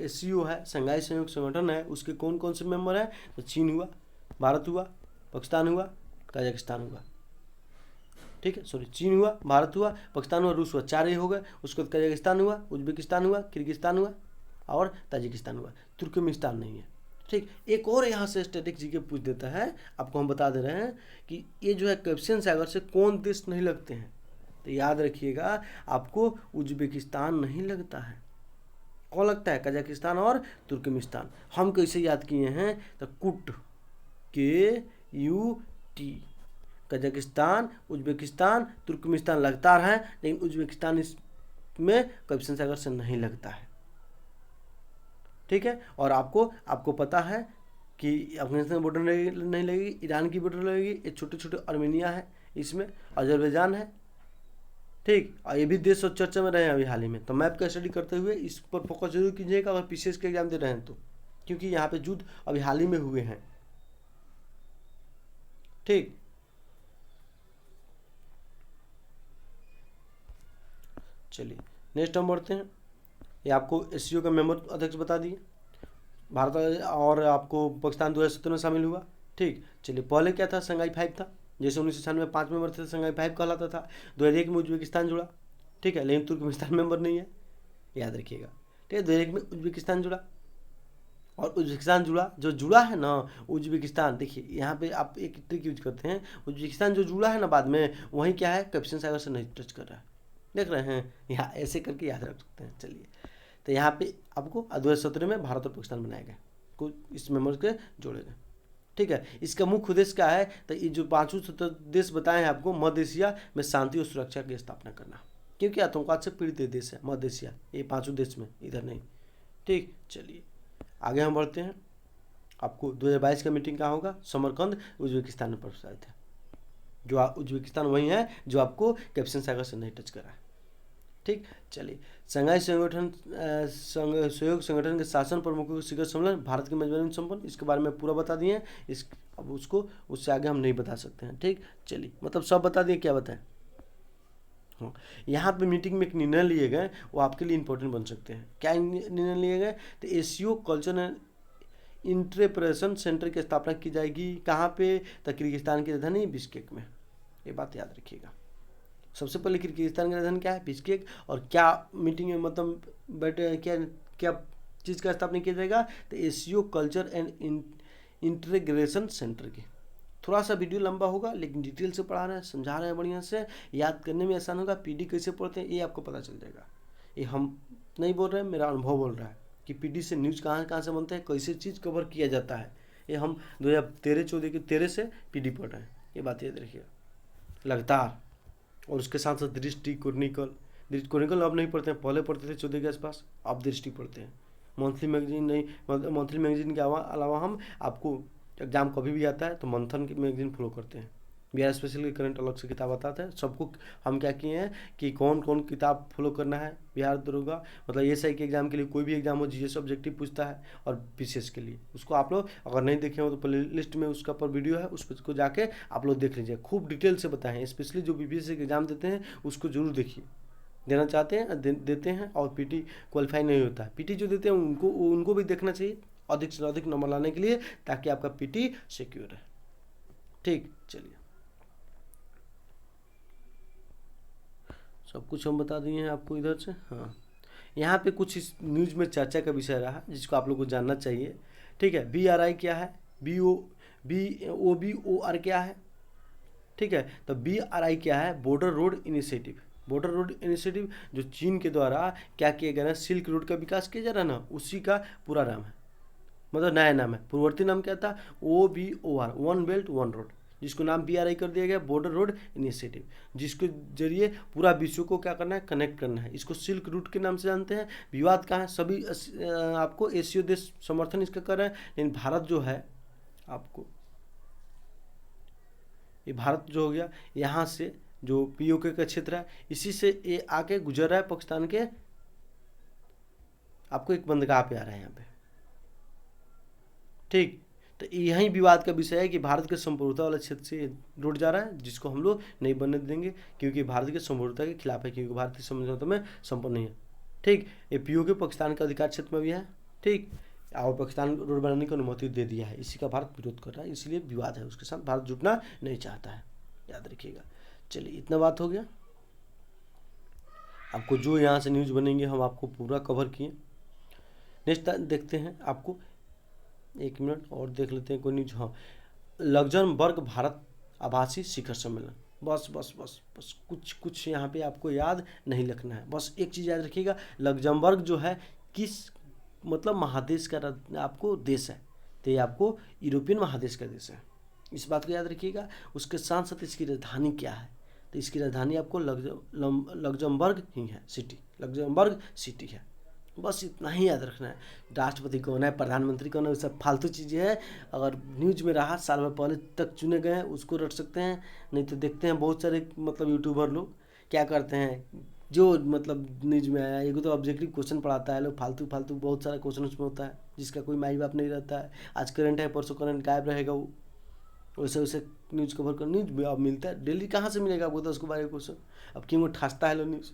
SCO है, शंघाई सहयोग संगठन है, उसके कौन कौन से मेंबर हैं। तो चीन हुआ, भारत हुआ, पाकिस्तान हुआ, कजाकिस्तान हुआ। ठीक है, सॉरी, चीन हुआ, भारत हुआ, पाकिस्तान हुआ, रूस हुआ, 4 ही हो गए। उसके बाद कजाकिस्तान हुआ, उज्बेकिस्तान हुआ, किर्गिस्तान हुआ और ताजिकिस्तान हुआ, तुर्कमेनिस्तान नहीं है। ठीक, एक और यहाँ से स्टैटिक जीके पूछ देता है, आपको हम बता दे रहे हैं कि ये जो है कैप्शन सागर से कौन देश नहीं लगते हैं। तो याद रखिएगा, आपको उज्बेकिस्तान नहीं लगता है। कौन लगता है? कजाकिस्तान और तुर्कमेनिस्तान। हम कैसे याद किए हैं? तो कुट, KUT, कजाकिस्तान, उज्बेकिस्तान, तुर्कमेनिस्तान लगता है, लेकिन उज्बेकिस्तान इसमें कैप्शन सागर से नहीं लगता है। ठीक है, और आपको पता है कि अफगानिस्तान बॉर्डर नहीं लगेगी, ईरान की बॉर्डर लगेगी, ये छोटे छोटे अर्मेनिया है, इसमें अजरबैजान है। ठीक, और ये भी देश और चर्चा में रहे हैं अभी हाल ही में। तो मैप का स्टडी करते हुए इस पर फोकस जरूर कीजिएगा अगर PCS के एग्जाम दे रहे हैं तो, क्योंकि यहाँ पे युद्ध अभी हाल ही में हुए हैं। ठीक, चलिए नेक्स्ट हम बढ़ते हैं। ये आपको SCO का मेंबर अध्यक्ष बता दिए, भारत और आपको पाकिस्तान 2017 में शामिल हुआ। ठीक, चलिए पहले क्या था? शंघाई 5 था, जैसे 1996 में 5 मेंबर थे, शंघाई 5 कहलाता था। 2001 में उज्बेकिस्तान जुड़ा। ठीक है, लेकिन तुर्कमेनिस्तान मेंबर नहीं है, याद रखिएगा। ठीक है, 2001 में उज्बेकिस्तान जुड़ा, और उज्बेकिस्तान जो जुड़ा है ना उज्बेकिस्तान, देखिए यहाँ पे आप एक ट्रिक यूज करते हैं, उज्बेकिस्तान जो जुड़ा है ना बाद में, वहीं क्या है, कैप्शन सागर से नहीं टच कर रहा है। देख रहे हैं, यहाँ ऐसे करके याद रख सकते हैं। चलिए, तो यहाँ पे आपको 2017 में भारत और पाकिस्तान बनाए गए, को इस मेंबर्स के जोड़े गए। ठीक है, इसका मुख्य उद्देश्य क्या है? तो ये जो 5 देश बताए हैं आपको, मध्य एशिया में शांति और सुरक्षा की स्थापना करना, क्योंकि आतंकवाद से पीड़ित देश है मध्य एशिया, ये 5 देश में, इधर नहीं। ठीक, चलिए आगे हम बढ़ते हैं। आपको 2022 का मीटिंग कहाँ होगा? समरकंद, उज्बेकिस्तान में प्रस्तावित है। जो उज्बेकिस्तान वही है जो आपको कैप्शन सागर से नहीं टच करा है। ठीक, चलिए शंघाई सहयोग संगठन के शासन प्रमुखों के शिखर सम्मेलन भारत की मेजबानी में संपन्न, इसके बारे में पूरा बता दिए हैं। अब उससे आगे हम नहीं बता सकते हैं। ठीक, चलिए मतलब सब बता दिए, क्या बताएं? हाँ, यहाँ पे मीटिंग में एक निर्णय लिए गए, वो आपके लिए इंपॉर्टेंट बन सकते हैं। क्या निर्णय लिए गए? तो SCO culture and interpretation centre की स्थापना की जाएगी। कहाँ पे? तो किर्गिस्तान की राजधानी बिश्केक में। ये बात याद रखिएगा। सबसे पहले किर्गिस्तान की राजधानी क्या है? बिश्केक। और क्या मीटिंग में मतलब बैठे, क्या चीज़ का स्थापना किया जाएगा? तो SCO culture and integration centre की। थोड़ा सा वीडियो लंबा होगा, लेकिन डिटेल से पढ़ा रहे हैं, समझा रहे हैं बढ़िया से, याद करने में आसान होगा। PD कैसे पढ़ते हैं ये आपको पता चल जाएगा। ये हम नहीं बोल रहे हैं, मेरा अनुभव बोल रहा है कि PD से न्यूज़ कहाँ कहाँ से बनते हैं, कैसे चीज़ कवर किया जाता है। ये हम 2013-14 के 13 से PD पढ़ रहे हैं, ये बात याद रखिएगा लगातार। और उसके साथ साथ दृष्टि क्रॉनिकल अब नहीं पढ़ते हैं, पहले पढ़ते थे 14 के आसपास, अब दृष्टि पढ़ते हैं। मंथली मैगजीन नहीं, मंथली मैगजीन के अलावा हम आपको एग्जाम कभी भी आता है तो मंथन की मैगजीन फॉलो करते हैं। बिहार स्पेशल की करंट अलग से किताब आता है। सबको हम क्या किए हैं कि कौन कौन किताब फॉलो करना है बिहार दरोगा, मतलब SI के एग्जाम के लिए, कोई भी एग्जाम हो, GS ऑब्जेक्टिव पूछता है, और PCS के लिए। उसको आप लोग अगर नहीं देखे हो तो प्ले लिस्ट में उसका पर वीडियो है, उसको जाके आप लोग देख लीजिए, खूब डिटेल से बताएं। स्पेशली जो BPSC के एग्जाम देते हैं उसको जरूर देखिए, देना चाहते हैं देते हैं, और PT क्वालिफाई नहीं होता है, PT जो देते हैं उनको भी देखना चाहिए अधिक से अधिक नंबर लाने के लिए, ताकि आपका PT सिक्योर है। ठीक, चलिए सब कुछ हम बता दिए हैं आपको इधर से। हाँ, यहाँ पे कुछ इस न्यूज़ में चर्चा का विषय रहा जिसको आप लोग को जानना चाहिए। ठीक है, BRI क्या है, OBOR क्या है? ठीक है, तो BRI क्या है? Border road initiative. Border road initiative जो चीन के द्वारा क्या किया गया ना, सिल्क रोड का विकास किया जा रहा है ना, उसी का पूरा नाम है, मतलब नया नाम है। पूर्ववर्ती नाम क्या था? OBOR, one belt one road, जिसको नाम BRI कर दिया गया, बॉर्डर रोड इनिशिएटिव, जिसके जरिए पूरा विश्व को क्या करना है, कनेक्ट करना है। इसको सिल्क रूट के नाम से जानते हैं। विवाद कहाँ है? सभी आपको SCO देश समर्थन इसका कर रहे हैं, लेकिन भारत जो है, आपको ये भारत जो हो गया, यहाँ से जो POK का क्षेत्र है, इसी से ये आके गुजर रहा है पाकिस्तान के, आपको एक बंदरगाह पे आ रहा है यहाँ पे। ठीक, तो यही विवाद का विषय है कि भारत के संप्रभुता वाले क्षेत्र से रोड जा रहा है, जिसको हम लोग नहीं बनने देंगे, क्योंकि भारत के संप्रभुता के खिलाफ है, क्योंकि भारतीय समझौते में संपन्न नहीं है। ठीक, ये पीओके पाकिस्तान के अधिकार क्षेत्र में भी है। ठीक, और पाकिस्तान रोड बनाने की अनुमति दे दिया है, इसी का भारत विरोध कर रहा है, इसलिए विवाद है, उसके साथ भारत जुटना नहीं चाहता है, याद रखिएगा। चलिए, इतना बात हो गया। आपको जो यहाँ से न्यूज़ बनेंगे हम आपको पूरा कवर किए। नेक्स्ट देखते हैं, आपको 1 मिनट और देख लेते हैं कोई न्यूज। हाँ, लग्जमबर्ग भारत आभासी शिखर सम्मेलन। बस बस बस बस कुछ यहाँ पे आपको याद नहीं रखना है, बस एक चीज़ याद रखिएगा, लग्जमबर्ग जो है किस मतलब महादेश का आपको देश है, तो ये आपको यूरोपियन महादेश का देश है, इस बात को याद रखिएगा। उसके साथ साथ इसकी राजधानी क्या है, तो इसकी राजधानी आपको लग्जमबर्ग ही है, सिटी, लग्जमबर्ग सिटी है। बस इतना ही याद रखना है। राष्ट्रपति कौन है, प्रधानमंत्री कौन है, वो सब फालतू चीज़ें हैं। अगर न्यूज में रहा, साल भर पहले तक चुने गए हैं, उसको रट सकते हैं, नहीं तो देखते हैं बहुत सारे मतलब यूट्यूबर लोग क्या करते हैं, जो मतलब न्यूज में आया, एक तो ऑब्जेक्टिव क्वेश्चन पढ़ाता है लोग, फालतू फालतू बहुत सारा क्वेश्चन उसमें होता है, जिसका कोई माई बाप नहीं रहता है। आज करंट है, परसों करंट गायब रहेगा, वो वैसे वैसे न्यूज़ कवर कर, न्यूज़ अब मिलता है डेली, कहाँ से मिलेगा आपको 10 को 12 क्वेश्चन। अब क्यों वो ठासता है लो न्यूज़,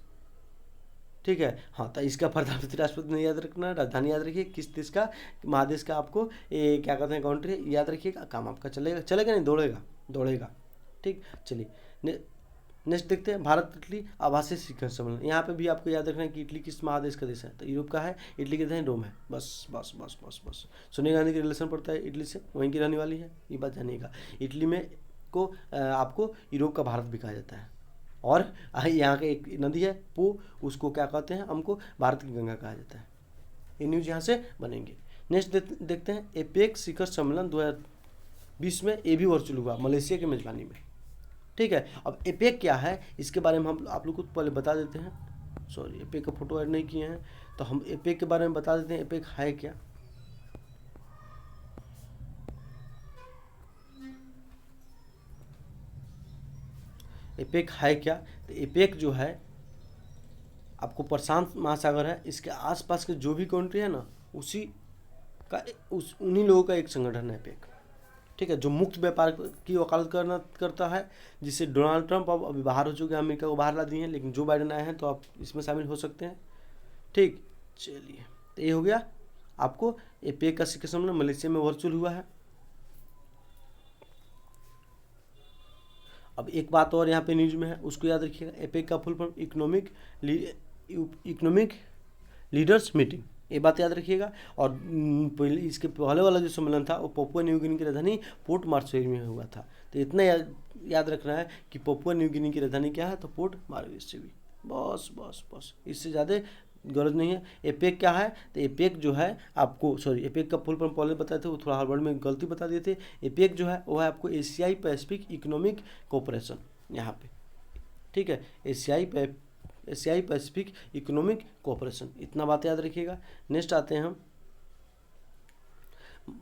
ठीक है। हाँ, तो इसका प्रधानमंत्री राष्ट्रपति नहीं याद रखना, राजधानी याद रखिए, किस देश का महादेश का आपको ये क्या कहते हैं कंट्री याद रखिएगा, काम आपका चलेगा, चलेगा नहीं दौड़ेगा दौड़ेगा। ठीक, चलिए नेक्स्ट देखते हैं, भारत इटली आभासी शिखर सम्मेलन। यहाँ पे भी आपको याद रखना है कि इटली किस महादेश का देश है, तो यूरोप का है, इटली के राजधानी रोम है। बस बस बस बस बस सोनिया गांधी के रिलेशन पड़ता है इटली से, वहीं की रहने वाली है, ये बात जानिएगा। इटली में को आपको यूरोप का भारत भी कहा जाता है। और यहाँ के एक नदी है पो, उसको क्या कहते हैं, हमको भारत की गंगा कहा जाता है। ये न्यूज़ यहाँ से बनेंगे। नेक्स्ट देखते हैं, एपेक शिखर सम्मेलन 2020 में ये भी वर्चुअल हुआ मलेशिया की मेजबानी में। ठीक है, अब एपेक क्या है इसके बारे में हम आप लोग को पहले बता देते हैं। सॉरी, एपेक का फोटो ऐड नहीं किए हैं, तो हम एपेक के बारे में बता देते हैं, एपेक है क्या। एपेक है क्या, तो एपेक जो है आपको प्रशांत महासागर है, इसके आसपास के जो भी कंट्री है ना, उसी का उन्हीं लोगों का एक संगठन है एपेक। ठीक है, जो मुक्त व्यापार की वकालत करता है, जिससे डोनाल्ड ट्रंप अब अभी बाहर हो चुके हैं, अमेरिका को बाहर ला दिए हैं, लेकिन जो बाइडेन आए हैं तो आप इसमें शामिल हो सकते हैं। ठीक, चलिए, तो ये हो गया आपको एपेक का शिखर सम्मेलन मलेशिया में वर्चुअल हुआ है। अब एक बात और यहाँ पे न्यूज में है, उसको याद रखिएगा, एपेक का full form economic leaders meeting, ये बात याद रखिएगा। और पहले इसके पहले वाला जो सम्मेलन था वो पपुआ न्यू गिनी की राजधानी पोर्ट मार्शल में हुआ था। तो इतना याद रखना है कि पपुआ न्यू गिनी की राजधानी क्या है, तो पोर्ट मार्शल। बस बस बस, इससे ज़्यादा गरज नहीं है। एपेक क्या है, तो एपेक जो है आपको, सॉरी, एपेक का फुल फॉर्म पहले बताए थे, वो थोड़ा हार्वर्ड में गलती बता दिए थे। एपेक जो है वो है आपको एशियाई पैसिफिक इकोनॉमिक कोऑपरेशन, यहाँ पे। ठीक है, एशियाई पैसिफिक इकोनॉमिक कोऑपरेशन, इतना बात याद रखिएगा। नेक्स्ट आते हैं हम,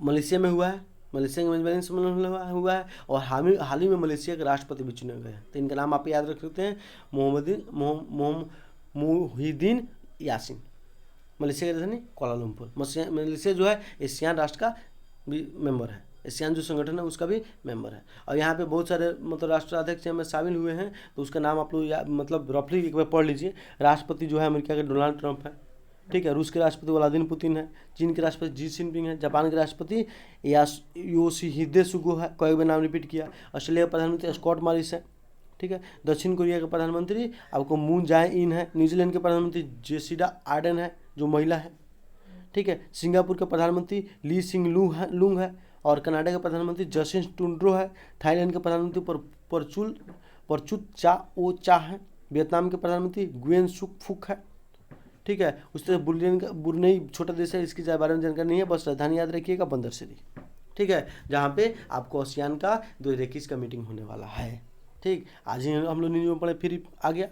मलेशिया में हुआ है, मलेशिया के मेजबानी सम्मेलन हुआ है, और हाल ही में मलेशिया के राष्ट्रपति भी चुने गए हैं। तो इनका नाम आप याद रख सकते हैं, मोहिद्दीन यासीन। मलेशिया की राजधानी कोलालमपुर। मलेशिया जो है एशियान राष्ट्र का भी मेंबर है, एशियान जो संगठन है उसका भी मेंबर है। और यहाँ पे बहुत सारे मतलब राष्ट्राध्यक्ष में शामिल हुए हैं, तो उसका नाम आप लोग मतलब रफली एक बार पढ़ लीजिए। राष्ट्रपति जो है अमेरिका के डोनाल्ड ट्रंप है, ठीक है। रूस के राष्ट्रपति व्लादिमीर पुतिन है, चीन के राष्ट्रपति जी जिनपिंग है, जापान के राष्ट्रपति योशिहिदे सुगो है, कई बार नाम रिपीट किया। ऑस्ट्रेलिया का प्रधानमंत्री स्कॉट मॉरिस है, ठीक है। दक्षिण कोरिया के प्रधानमंत्री आपको मून जाए इन है। न्यूजीलैंड के प्रधानमंत्री जेसिडा आर्डन है, जो महिला है, ठीक है। सिंगापुर के प्रधानमंत्री ली सिंग लुंग है, और कनाडा के प्रधानमंत्री जस्टिन ट्रूडो है। थाईलैंड के प्रधानमंत्री परचुत चा है। वियतनाम के प्रधानमंत्री गुएन सुक फुक है, ठीक है। उस तरह ब्रुनेई छोटा देश है, इसके बारे में जानकारी नहीं है, बस राजधानी याद रखिएगा बंदर सिटी, ठीक है, जहाँ पे आपको आसियान का 2021 का मीटिंग होने वाला है। ठीक, आज ही हम लोग न्यूज में पढ़े, फिर आ गया।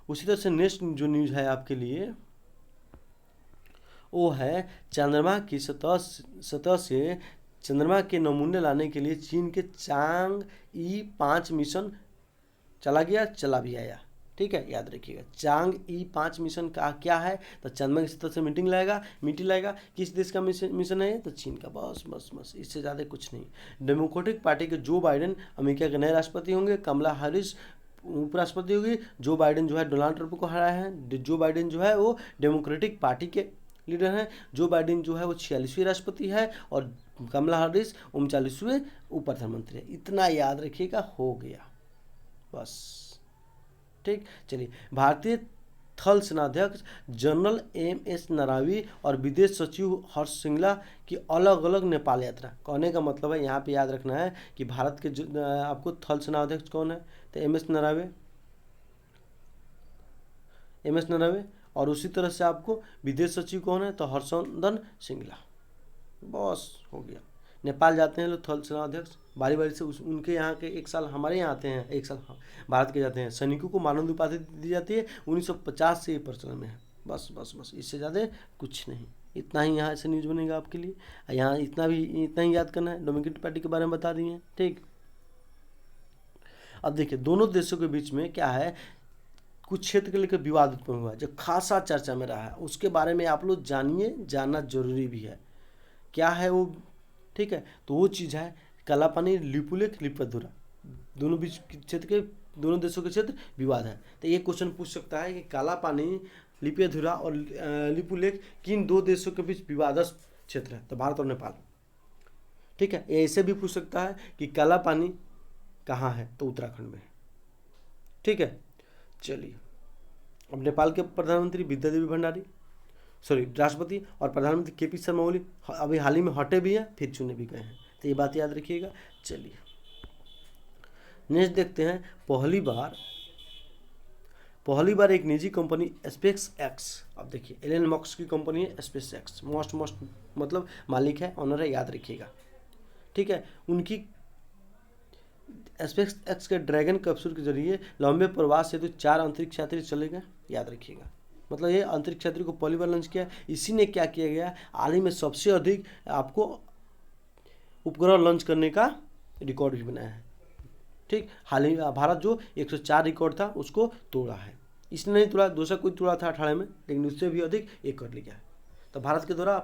उसी तरह से नेक्स्ट जो न्यूज़ है आपके लिए वो है चंद्रमा की सतह से चंद्रमा के नमूने लाने के लिए चीन के चांग ई 5 मिशन चला भी आया, ठीक है, याद रखिएगा। चांग-E 5 मिशन का क्या है, तो चंद्रमा की सतह से मिट्टी लाएगा। किस देश का मिशन है ये, तो चीन का। बस बस बस, इससे ज़्यादा कुछ नहीं। डेमोक्रेटिक पार्टी के जो बाइडेन अमेरिका के नए राष्ट्रपति होंगे, कमला हैरिस उपराष्ट्रपति होगी। जो बाइडेन जो है डोनाल्ड ट्रंप को हराया है। जो बाइडेन जो है वो डेमोक्रेटिक पार्टी के लीडर हैं। जो बाइडेन जो है वो 46वें राष्ट्रपति है और कमला हैरिस 39वें उप प्रधानमंत्री है। इतना याद रखिएगा, हो गया बस। ठीक, चलिए। भारतीय थल सेनाध्यक्ष जनरल MS नरवणे और विदेश सचिव हर्ष श्रृंगला की अलग अलग नेपाल यात्रा। कहने का मतलब है, यहाँ पे याद रखना है कि भारत के आपको थल सेनाध्यक्ष कौन है, तो MS नरवणे और उसी तरह से आपको विदेश सचिव कौन है, तो हर्षवर्धन श्रृंगला। बस हो गया। नेपाल जाते हैं लोग थल सेनाध्यक्ष, बारी बारी से उनके यहाँ के एक साल हमारे यहाँ आते हैं, एक साल भारत के जाते हैं। सैनिकों को मानद उपाधि दी जाती है, 1950 से ये प्रचलन में है। बस बस बस, इससे ज़्यादा कुछ नहीं। इतना ही यहाँ से न्यूज़ बनेगा आपके लिए। यहाँ इतना ही याद करना है। डेमोक्रेटिक पार्टी के बारे में बता दिए हैं, ठीक। अब देखिए, दोनों देशों के बीच में क्या है, कुछ क्षेत्र के लेकर विवाद उत्पन्न हुआ जो खासा चर्चा में रहा है। उसके बारे में आप लोग जानिए, जानना जरूरी भी है। क्या है वो, ठीक है। तो वो चीज़ है कालापानी लिपुलेख लिपिअधूरा। दोनों बीच क्षेत्र के, दोनों देशों के क्षेत्र विवाद है। तो ये क्वेश्चन पूछ सकता है कि कालापानी लिपिअधूरा और लिपुलेख किन दो देशों के बीच विवादस्थ क्षेत्र है, तो भारत और नेपाल। ठीक है। ऐसे भी पूछ सकता है कि कालापानी कहाँ है, तो उत्तराखंड में है। ठीक है, चलिए। अब नेपाल के प्रधानमंत्री विद्यादेवी भंडारी, राष्ट्रपति और प्रधानमंत्री KP शर्मा ओली अभी हाल ही में हटे भी हैं, फिर चुने भी गए हैं। तो ये बात याद रखिएगा। चलिए नेक्स्ट देखते हैं। पहली बार एक निजी कंपनी SpaceX, अब देखिए एलन मस्क की कंपनी है SpaceX, मोस्ट मतलब मालिक है, ऑनर है, याद रखिएगा। ठीक है। उनकी SpaceX के ड्रैगन कैप्सूल के जरिए लंबे प्रवास से तो 4 अंतरिक्ष यात्री चले गए, याद रखिएगा। मतलब ये अंतरिक्ष यात्री को पहली बार लॉन्च किया। इसी ने क्या किया गया, हाल ही में सबसे अधिक आपको उपग्रह लॉन्च करने का रिकॉर्ड भी बनाया है। ठीक, हाल ही भारत जो 104 रिकॉर्ड था उसको तोड़ा है। इसने नहीं तोड़ा, दूसरा कोई तोड़ा था 18 में, लेकिन उससे भी अधिक एक कर लिया है। तो भारत के द्वारा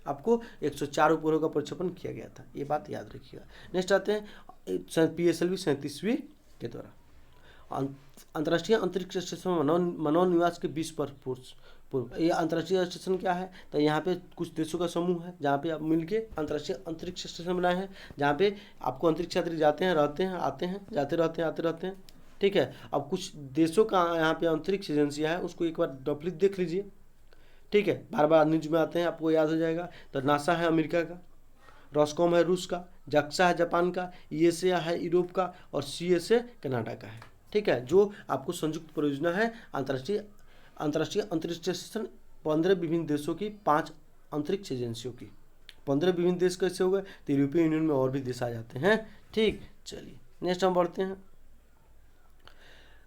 आपको 104 उपग्रहों का प्रक्षेपण किया गया था, ये बात याद रखिएगा। नेक्स्ट आते हैं PSLV 37वीं के द्वारा अंतर्राष्ट्रीय अंतरिक्ष स्टेशन मनोनिवास के 20 पर पूर्व। ये अंतर्राष्ट्रीय स्टेशन क्या है, तो यहाँ पे कुछ देशों का समूह है जहाँ पे आप मिलके अंतर्राष्ट्रीय अंतरिक्ष स्टेशन बनाए हैं, जहाँ पे आपको अंतरिक्ष यात्री जाते हैं, रहते हैं, आते हैं, जाते रहते हैं, आते रहते हैं। ठीक है। अब कुछ देशों का यहाँ पे अंतरिक्ष एजेंसियाँ है, उसको एक बार डफली देख लीजिए। ठीक है, बार बार न्यूज में आते हैं, आपको याद हो जाएगा। तो नासा है अमेरिका का, रॉसकॉम है रूस का, JAXA है जापान का, ESA है यूरोप का और CSA कनाडा का है। ठीक है, जो आपको संयुक्त परियोजना है अंतर्राष्ट्रीय अंतरिक्ष स्टेशन। 15 विभिन्न देशों की 5 अंतरिक्ष एजेंसियों की। 15 विभिन्न देश कैसे हो गए, तो यूरोपियन यूनियन में और भी देश आ जाते हैं। ठीक, चलिए नेक्स्ट हम बढ़ते हैं।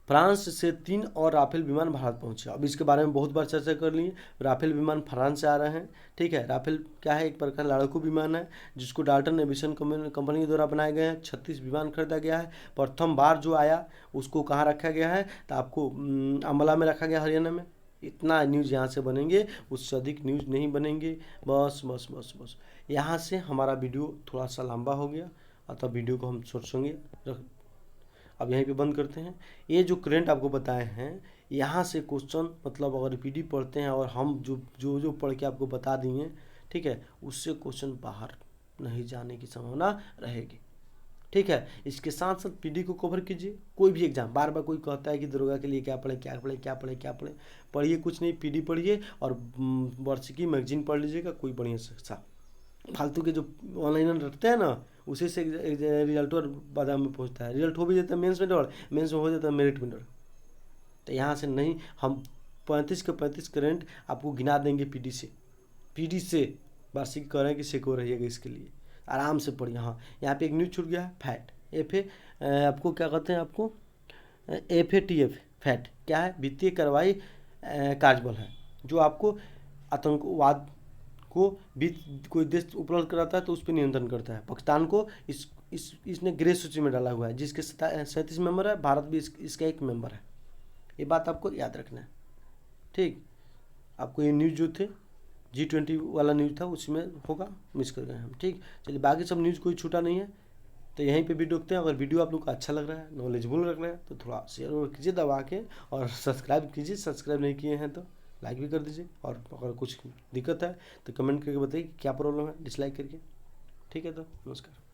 फ्रांस से 3 और राफेल विमान भारत पहुंचे। अब इसके बारे में बहुत बार चर्चा कर लिए। राफेल विमान फ्रांस से आ रहे हैं। ठीक है। राफेल क्या है, एक प्रकार लड़ाकू विमान है जिसको डाल्टन एविएशन कंपनी के द्वारा बनाए गए हैं। 36 विमान खरीदा गया है। प्रथम बार जो आया उसको कहाँ रखा गया है, तो आपको अम्बाला में रखा गया, हरियाणा में। इतना न्यूज़ यहाँ से बनेंगे, उससे अधिक न्यूज़ नहीं बनेंगे। बस बस बस बस, यहाँ से हमारा वीडियो थोड़ा सा लंबा हो गया, अतः वीडियो को हम सोचेंगे अब यहीं पे बंद करते हैं। ये जो करंट आपको बताए हैं, यहाँ से क्वेश्चन मतलब अगर PD पढ़ते हैं और हम जो पढ़ के आपको बता दिए, ठीक है, उससे क्वेश्चन बाहर नहीं जाने की संभावना रहेगी। ठीक है। इसके साथ साथ PD को कवर कीजिए। कोई भी एग्जाम, बार बार कोई कहता है कि दरोगा के लिए क्या पढ़े, पढ़िए कुछ नहीं, PD पढ़िए और वार्षिकी मैगजीन पढ़ लीजिएगा, कोई बढ़िया शिक्षा। फालतू के जो ऑनलाइन रखते हैं ना, उसी से रिजल्ट और बादाम में पहुंचता है। रिजल्ट हो भी जाता है मेंस में डर, मेंस में हो जाता है मेरिट में डर। तो यहाँ से नहीं, हम 35 के 35 करंट आपको गिना देंगे PD से वार्षिक कर रहे हैं कि सिको रहिएगा, इसके लिए आराम से पढ़िए। हाँ, यहाँ पे एक न्यूज छूट गया है, फैट आपको क्या कहते हैं, आपको FATF फैट क्या है, वित्तीय कार्रवाई कार्यबल है, जो आपको आतंकवाद को कोई देश उपलब्ध कराता है तो उस पर नियंत्रण करता है। पाकिस्तान को इसने ग्रे सूची में डाला हुआ है, जिसके 37 मेंबर है, भारत भी इसका एक मेंबर है। ये बात आपको याद रखना है। ठीक, आपको ये न्यूज़ जो थे G20 वाला न्यूज़ था उसमें होगा, मिस कर गए हम। ठीक, चलिए बाकी सब न्यूज़ कोई छूटा नहीं है, तो यहीं पे वीडियो रोकते हैं। अगर वीडियो आप लोग को अच्छा लग रहा है, नॉलेजफुल लग रहा है, तो थोड़ा शेयर और कीजिए दबा के, और सब्सक्राइब कीजिए, सब्सक्राइब नहीं किए हैं तो लाइक भी कर दीजिए। और अगर कुछ दिक्कत है तो कमेंट करके बताइए क्या प्रॉब्लम है, डिसलाइक करके। ठीक है, तो नमस्कार।